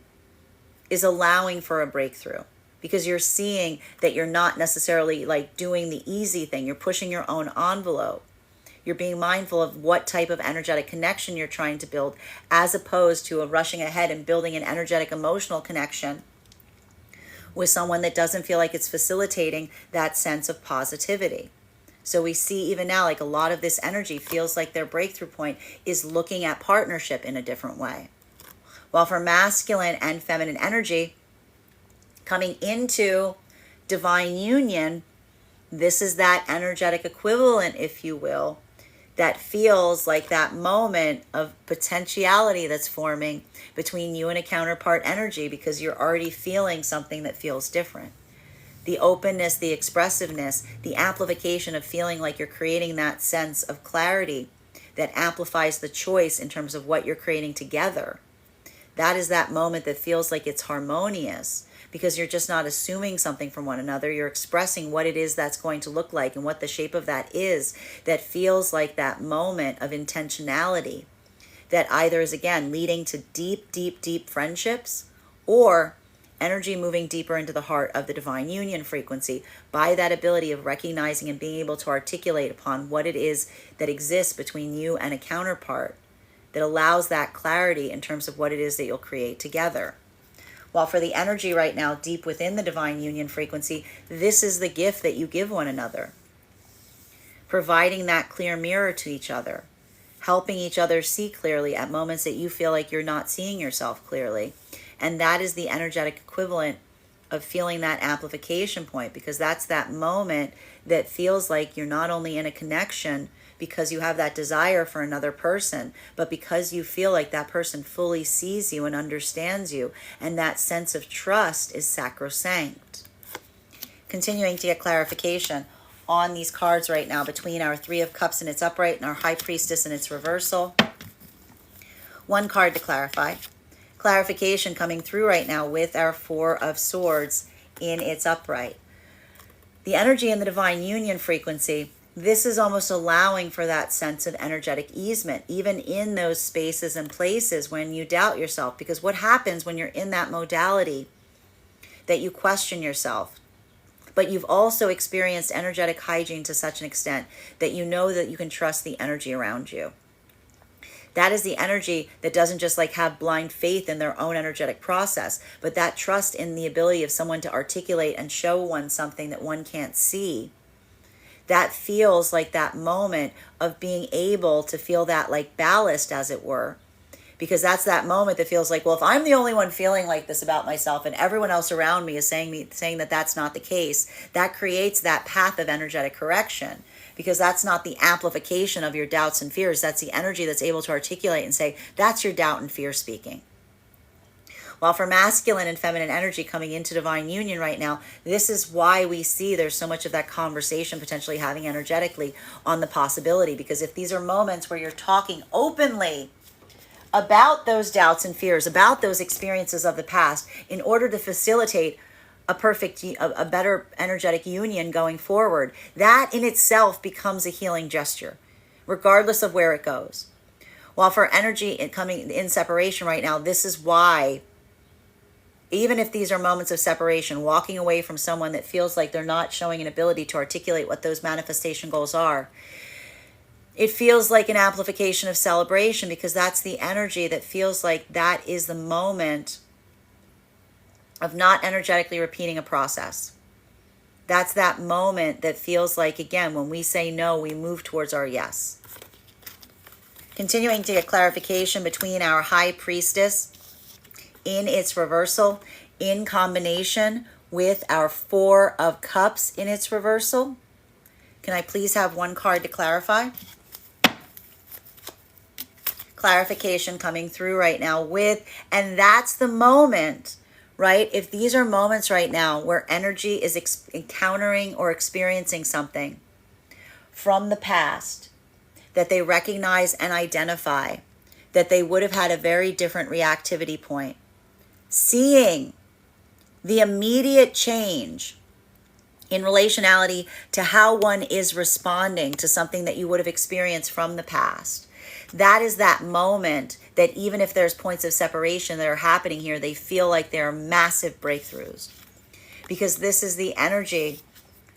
is allowing for a breakthrough, because you're seeing that you're not necessarily like doing the easy thing. You're pushing your own envelope. You're being mindful of what type of energetic connection you're trying to build, as opposed to rushing ahead and building an energetic emotional connection with someone that doesn't feel like it's facilitating that sense of positivity. So we see even now, like a lot of this energy feels like their breakthrough point is looking at partnership in a different way. While for masculine and feminine energy, coming into divine union, this is that energetic equivalent, if you will, that feels like that moment of potentiality that's forming between you and a counterpart energy, because you're already feeling something that feels different. The openness, the expressiveness, the amplification of feeling like you're creating that sense of clarity that amplifies the choice in terms of what you're creating together. That is that moment that feels like it's harmonious, because you're just not assuming something from one another. You're expressing what it is that's going to look like and what the shape of that is, that feels like that moment of intentionality that either is, again, leading to deep, deep, deep friendships, or energy moving deeper into the heart of the divine union frequency by that ability of recognizing and being able to articulate upon what it is that exists between you and a counterpart that allows that clarity in terms of what it is that you'll create together. While for the energy right now, deep within the divine union frequency, this is the gift that you give one another. Providing that clear mirror to each other. Helping each other see clearly at moments that you feel like you're not seeing yourself clearly. And that is the energetic equivalent of feeling that amplification point, because that's that moment that feels like you're not only in a connection because you have that desire for another person, but because you feel like that person fully sees you and understands you, and that sense of trust is sacrosanct. Continuing to get clarification on these cards right now between our 3 of Cups in its upright and our High Priestess in its reversal. One card to clarify. Clarification coming through right now with our 4 of Swords in its upright. The energy in the divine union frequency, this is almost allowing for that sense of energetic easement, even in those spaces and places when you doubt yourself. Because what happens when you're in that modality that you question yourself, but you've also experienced energetic hygiene to such an extent that you know that you can trust the energy around you. That is the energy that doesn't just like have blind faith in their own energetic process, but that trust in the ability of someone to articulate and show one something that one can't see. That feels like that moment of being able to feel that like ballast, as it were, because that's that moment that feels like, well, if I'm the only one feeling like this about myself and everyone else around me is saying that that's not the case, that creates that path of energetic correction. because that's not the amplification of your doubts and fears. That's the energy that's able to articulate and say, that's your doubt and fear speaking. While for masculine and feminine energy coming into divine union right now, this is why we see there's so much of that conversation potentially having energetically on the possibility. Because if these are moments where you're talking openly about those doubts and fears, about those experiences of the past, in order to facilitate a better energetic union going forward, that in itself becomes a healing gesture, regardless of where it goes. While for energy coming in separation right now, this is why, even if these are moments of separation, walking away from someone that feels like they're not showing an ability to articulate what those manifestation goals are, it feels like an amplification of celebration, because that's the energy that feels like that is the moment of not energetically repeating a process. That's that moment that feels like, again, when we say no, we move towards our yes. Continuing to get clarification between our high priestess in its reversal in combination with our Four of Cups in its reversal. Can I please have one card to clarify? Clarification coming through right now with, and that's the moment, right? If these are moments right now where energy is encountering or experiencing something from the past that they recognize and identify, that they would have had a very different reactivity point. Seeing the immediate change in relationality to how one is responding to something that you would have experienced from the past. That is that moment that even if there's points of separation that are happening here, they feel like there are massive breakthroughs. Because this is the energy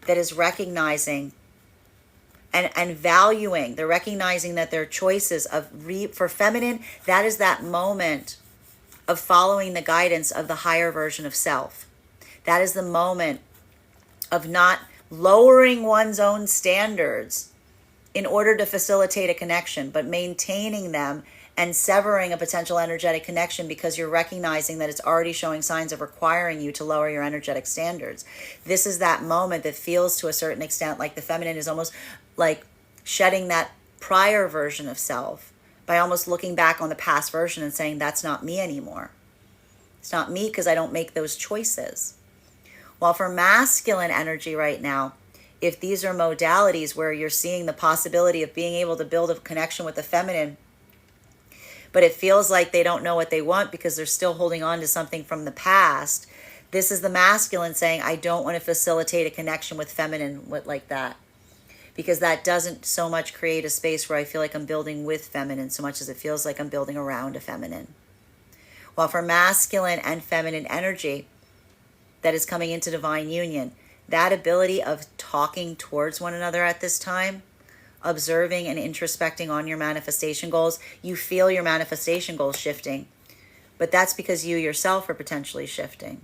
that is recognizing and valuing. They're recognizing that their choices for feminine, that is that moment of following the guidance of the higher version of self. That is the moment of not lowering one's own standards in order to facilitate a connection, but maintaining them and severing a potential energetic connection because you're recognizing that it's already showing signs of requiring you to lower your energetic standards. This is that moment that feels to a certain extent like the feminine is almost like shedding that prior version of self by almost looking back on the past version and saying, that's not me anymore. It's not me because I don't make those choices. While for masculine energy right now, if these are modalities where you're seeing the possibility of being able to build a connection with the feminine, but it feels like they don't know what they want because they're still holding on to something from the past, this is the masculine saying, I don't want to facilitate a connection with feminine like that. Because that doesn't so much create a space where I feel like I'm building with feminine so much as it feels like I'm building around a feminine. While for masculine and feminine energy that is coming into divine union, that ability of talking towards one another at this time, observing and introspecting on your manifestation goals, you feel your manifestation goals shifting. But that's because you yourself are potentially shifting.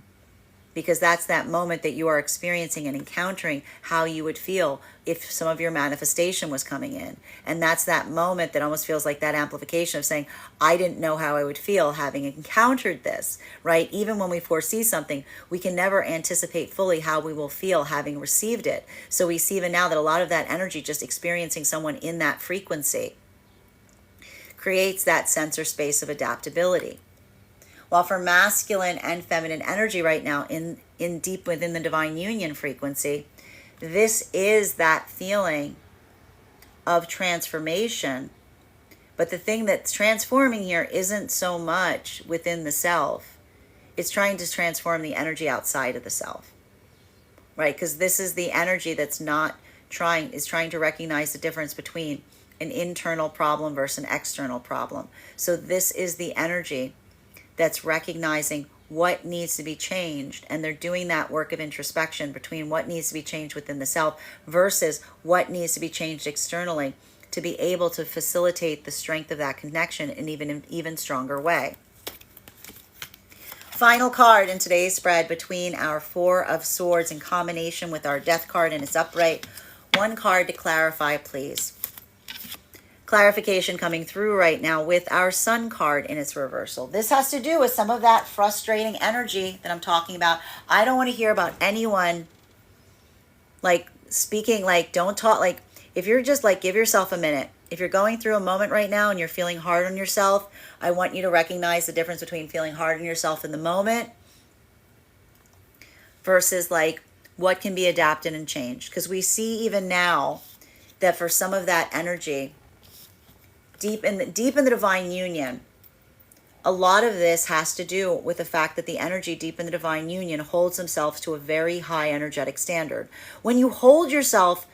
Because that's that moment that you are experiencing and encountering how you would feel if some of your manifestation was coming in. And that's that moment that almost feels like that amplification of saying, I didn't know how I would feel having encountered this, right? Even when we foresee something, we can never anticipate fully how we will feel having received it. So we see even now that a lot of that energy, just experiencing someone in that frequency, creates that sensor space of adaptability. While for masculine and feminine energy right now, in deep within the divine union frequency, this is that feeling of transformation. But the thing that's transforming here isn't so much within the self. It's trying to transform the energy outside of the self, right? Because this is the energy that's trying to recognize the difference between an internal problem versus an external problem. So this is the energy that's recognizing what needs to be changed, and they're doing that work of introspection between what needs to be changed within the self versus what needs to be changed externally to be able to facilitate the strength of that connection in an even stronger way. Final card in today's spread between our Four of Swords in combination with our Death card in its upright. One card to clarify, please. Clarification coming through right now with our Sun card in its reversal. This has to do with some of that frustrating energy that I'm talking about. I don't want to hear about anyone like speaking like, don't talk, like if you're just like, give yourself a minute. If you're going through a moment right now and you're feeling hard on yourself, I want you to recognize the difference between feeling hard on yourself in the moment versus like what can be adapted and changed. Because we see even now that for some of that energy, deep in the divine union, a lot of this has to do with the fact that the energy deep in the divine union holds themselves to a very high energetic standard. When you hold yourself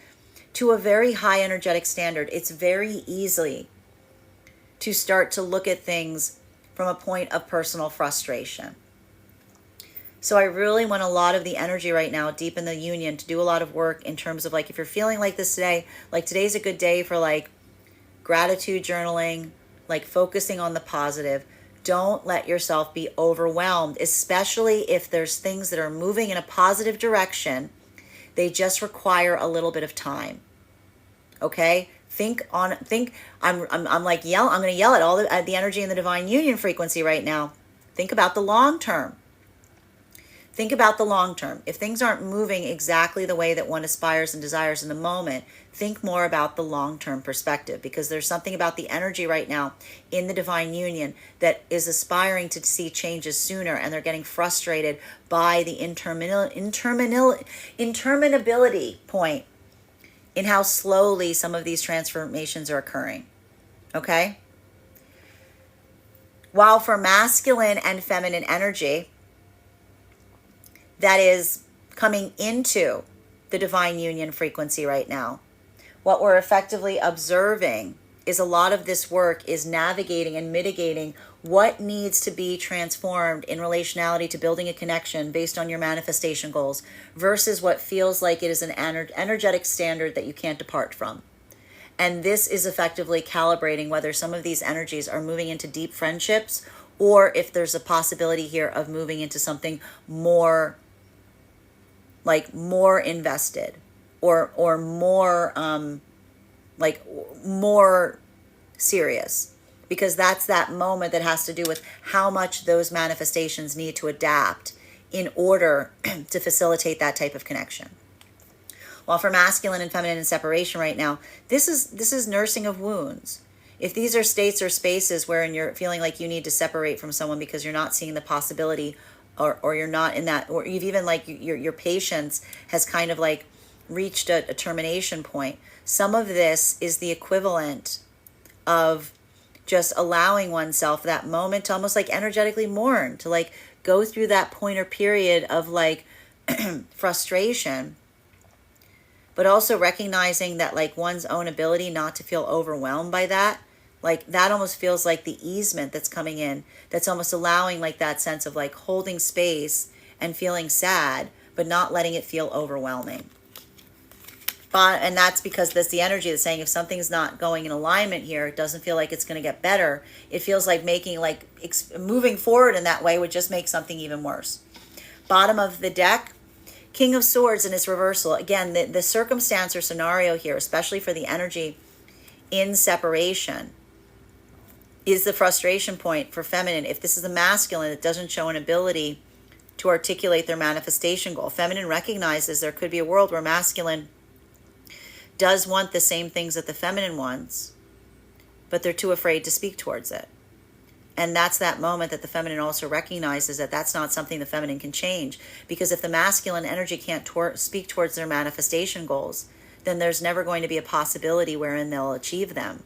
to a very high energetic standard, it's very easy to start to look at things from a point of personal frustration. So I really want a lot of the energy right now deep in the union to do a lot of work in terms of like, if you're feeling like this today, like today's a good day for like gratitude journaling, like focusing on the positive. Don't let yourself be overwhelmed, especially if there's things that are moving in a positive direction. They just require a little bit of time. Okay? I'm going to yell at the energy in the divine union frequency right now. Think about the long term. Think about the long term. If things aren't moving exactly the way that one aspires and desires in the moment, think more about the long-term perspective, because there's something about the energy right now in the divine union that is aspiring to see changes sooner, and they're getting frustrated by the interminability point in how slowly some of these transformations are occurring. Okay? While for masculine and feminine energy that is coming into the divine union frequency right now, what we're effectively observing is a lot of this work is navigating and mitigating what needs to be transformed in relationality to building a connection based on your manifestation goals versus what feels like it is an energetic standard that you can't depart from. And this is effectively calibrating whether some of these energies are moving into deep friendships or if there's a possibility here of moving into something more invested or more serious, because that's that moment that has to do with how much those manifestations need to adapt in order to facilitate that type of connection. While for masculine and feminine in separation right now, this is nursing of wounds. If these are states or spaces wherein you're feeling like you need to separate from someone because you're not seeing the possibility, or you're not in that, or you've even like your patience has kind of like reached a termination point. Some of this is the equivalent of just allowing oneself that moment to almost like energetically mourn, to like go through that point or period of like frustration, but also recognizing that like one's own ability not to feel overwhelmed by that, like that almost feels like the easement that's coming in, that's almost allowing like that sense of like holding space and feeling sad, but not letting it feel overwhelming. And that's because that's the energy that's saying if something's not going in alignment here, it doesn't feel like it's going to get better. It feels like moving forward in that way would just make something even worse. Bottom of the deck, King of Swords in its reversal. Again, the circumstance or scenario here, especially for the energy in separation, is the frustration point for feminine. If this is a masculine, it doesn't show an ability to articulate their manifestation goal. Feminine recognizes there could be a world where masculine does want the same things that the feminine wants, but they're too afraid to speak towards it. And that's that moment that the feminine also recognizes that that's not something the feminine can change. Because if the masculine energy can't speak towards their manifestation goals, then there's never going to be a possibility wherein they'll achieve them,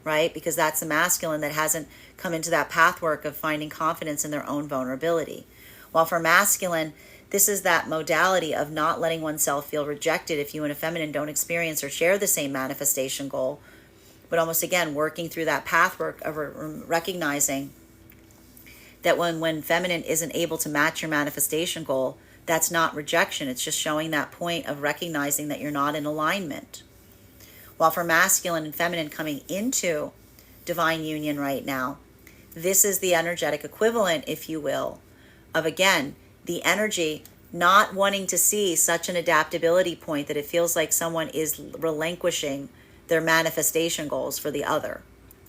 right? Because that's the masculine that hasn't come into that pathwork of finding confidence in their own vulnerability. While for masculine, this is that modality of not letting oneself feel rejected if you and a feminine don't experience or share the same manifestation goal, but almost again working through that pathwork of recognizing that when feminine isn't able to match your manifestation goal, that's not rejection. It's just showing that point of recognizing that you're not in alignment. While for masculine and feminine coming into divine union right now, this is the energetic equivalent, if you will, of again, the energy not wanting to see such an adaptability point that it feels like someone is relinquishing their manifestation goals for the other,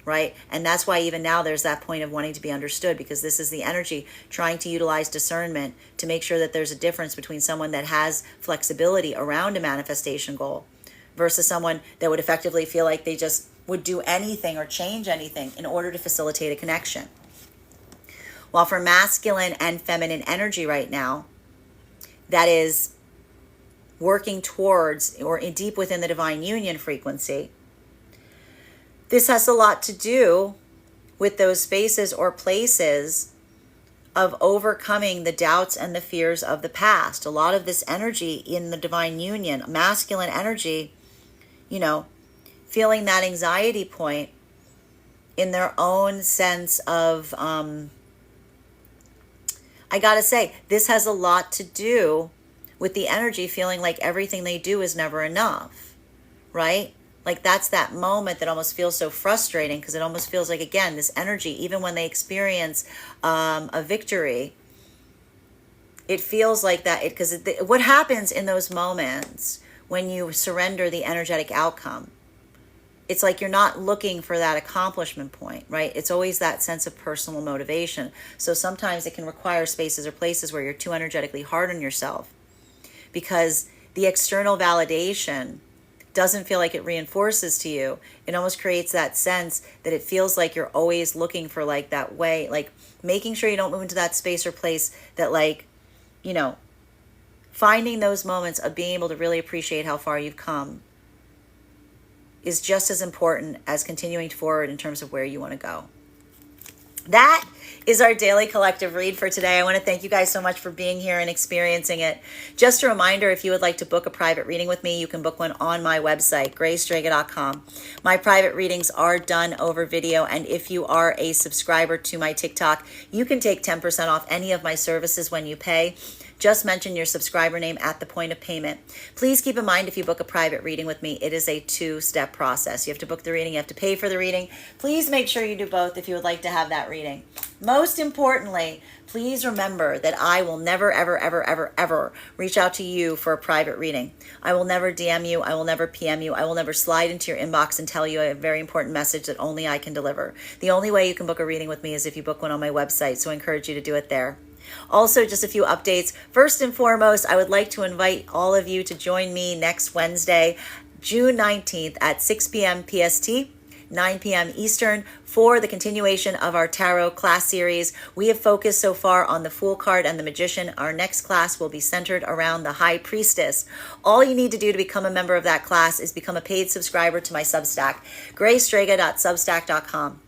right? And that's why even now there's that point of wanting to be understood, because this is the energy trying to utilize discernment to make sure that there's a difference between someone that has flexibility around a manifestation goal versus someone that would effectively feel like they just would do anything or change anything in order to facilitate a connection. While for masculine and feminine energy right now, that is working towards or deep within the divine union frequency, this has a lot to do with those spaces or places of overcoming the doubts and the fears of the past. A lot of this energy in the divine union, masculine energy, feeling that anxiety point in their own sense of, I gotta say, this has a lot to do with the energy feeling like everything they do is never enough, right? Like that's that moment that almost feels so frustrating because it almost feels like, again, this energy, even when they experience a victory, it feels like that. Because what happens in those moments when you surrender the energetic outcome, it's like you're not looking for that accomplishment point, right? It's always that sense of personal motivation. So sometimes it can require spaces or places where you're too energetically hard on yourself because the external validation doesn't feel like it reinforces to you. It almost creates that sense that it feels like you're always looking for like that way, like making sure you don't move into that space or place that finding those moments of being able to really appreciate how far you've come is just as important as continuing forward in terms of where you want to go. That is our daily collective read for today. I want to thank you guys so much for being here and experiencing it. Just a reminder, if you would like to book a private reading with me, you can book one on my website, graystrega.com. My private readings are done over video, and if you are a subscriber to my TikTok, you can take 10% off any of my services when you pay. Just mention your subscriber name at the point of payment. Please keep in mind, if you book a private reading with me, it is a 2-step process. You have to book the reading, you have to pay for the reading. Please make sure you do both if you would like to have that reading. Most importantly, please remember that I will never, ever, ever, ever, ever reach out to you for a private reading. I will never DM you. I will never PM you. I will never slide into your inbox and tell you a very important message that only I can deliver. The only way you can book a reading with me is if you book one on my website, so I encourage you to do it there. Also, just a few updates. First and foremost, I would like to invite all of you to join me next Wednesday, June 19th at 6 p.m. PST, 9 p.m. Eastern, for the continuation of our tarot class series. We have focused so far on the Fool card and the Magician. Our next class will be centered around the High Priestess. All you need to do to become a member of that class is become a paid subscriber to my Substack, graystrega.substack.com.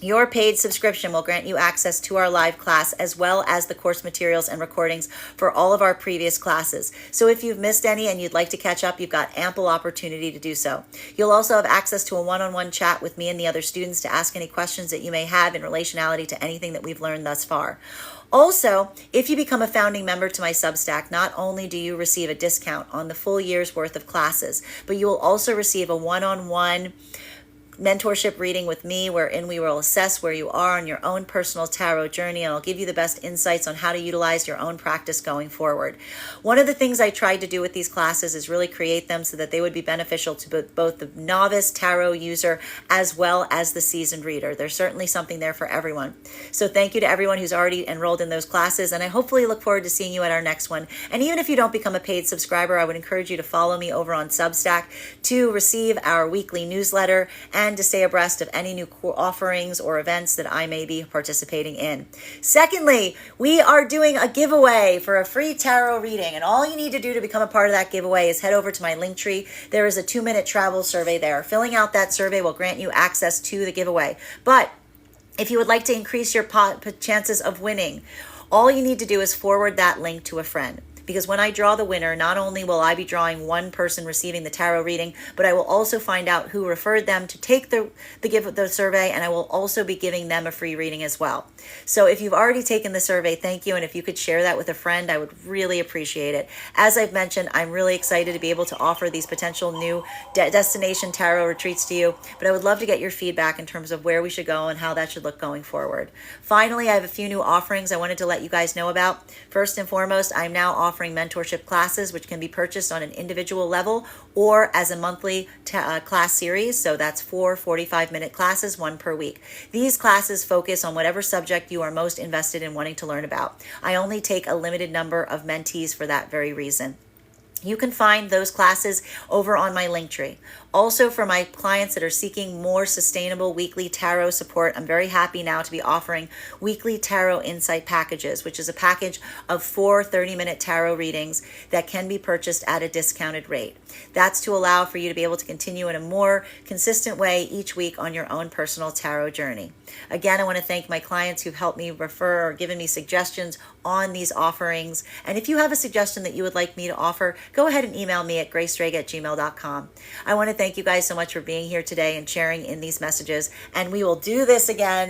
Your paid subscription will grant you access to our live class as well as the course materials and recordings for all of our previous classes. So if you've missed any and you'd like to catch up, you've got ample opportunity to do so. You'll also have access to a one-on-one chat with me and the other students to ask any questions that you may have in relationality to anything that we've learned thus far. Also, if you become a founding member to my Substack, not only do you receive a discount on the full year's worth of classes, but you will also receive a one-on-one mentorship reading with me, wherein we will assess where you are on your own personal tarot journey, and I'll give you the best insights on how to utilize your own practice going forward. One of the things I tried to do with these classes is really create them so that they would be beneficial to both the novice tarot user as well as the seasoned reader. There's certainly something there for everyone. So thank you to everyone who's already enrolled in those classes, and I hopefully look forward to seeing you at our next one. And even if you don't become a paid subscriber, I would encourage you to follow me over on Substack to receive our weekly newsletter and to stay abreast of any new offerings or events that I may be participating in. Secondly, we are doing a giveaway for a free tarot reading, and all you need to do to become a part of that giveaway is head over to my Linktree. There is a 2-minute travel survey there. Filling out that survey will grant you access to the giveaway. But if you would like to increase your chances of winning, all you need to do is forward that link to a friend. Because when I draw the winner, not only will I be drawing one person receiving the tarot reading, but I will also find out who referred them to take the survey, and I will also be giving them a free reading as well. So if you've already taken the survey, thank you, and if you could share that with a friend, I would really appreciate it. As I've mentioned, I'm really excited to be able to offer these potential new destination tarot retreats to you, but I would love to get your feedback in terms of where we should go and how that should look going forward. Finally, I have a few new offerings I wanted to let you guys know about. First and foremost, I'm now offering mentorship classes, which can be purchased on an individual level or as a monthly class series. So that's 4 45-minute classes, one per week. These classes focus on whatever subject you are most invested in wanting to learn about. I only take a limited number of mentees for that very reason. You can find those classes over on my link tree. Also, for my clients that are seeking more sustainable weekly tarot support, I'm very happy now to be offering weekly tarot insight packages, which is a package of 4 30-minute tarot readings that can be purchased at a discounted rate. That's to allow for you to be able to continue in a more consistent way each week on your own personal tarot journey. Again, I want to thank my clients who've helped me refer or given me suggestions on these offerings. And if you have a suggestion that you would like me to offer, go ahead and email me at gracestrega@gmail.com. I want to thank you guys so much for being here today and sharing in these messages. And we will do this again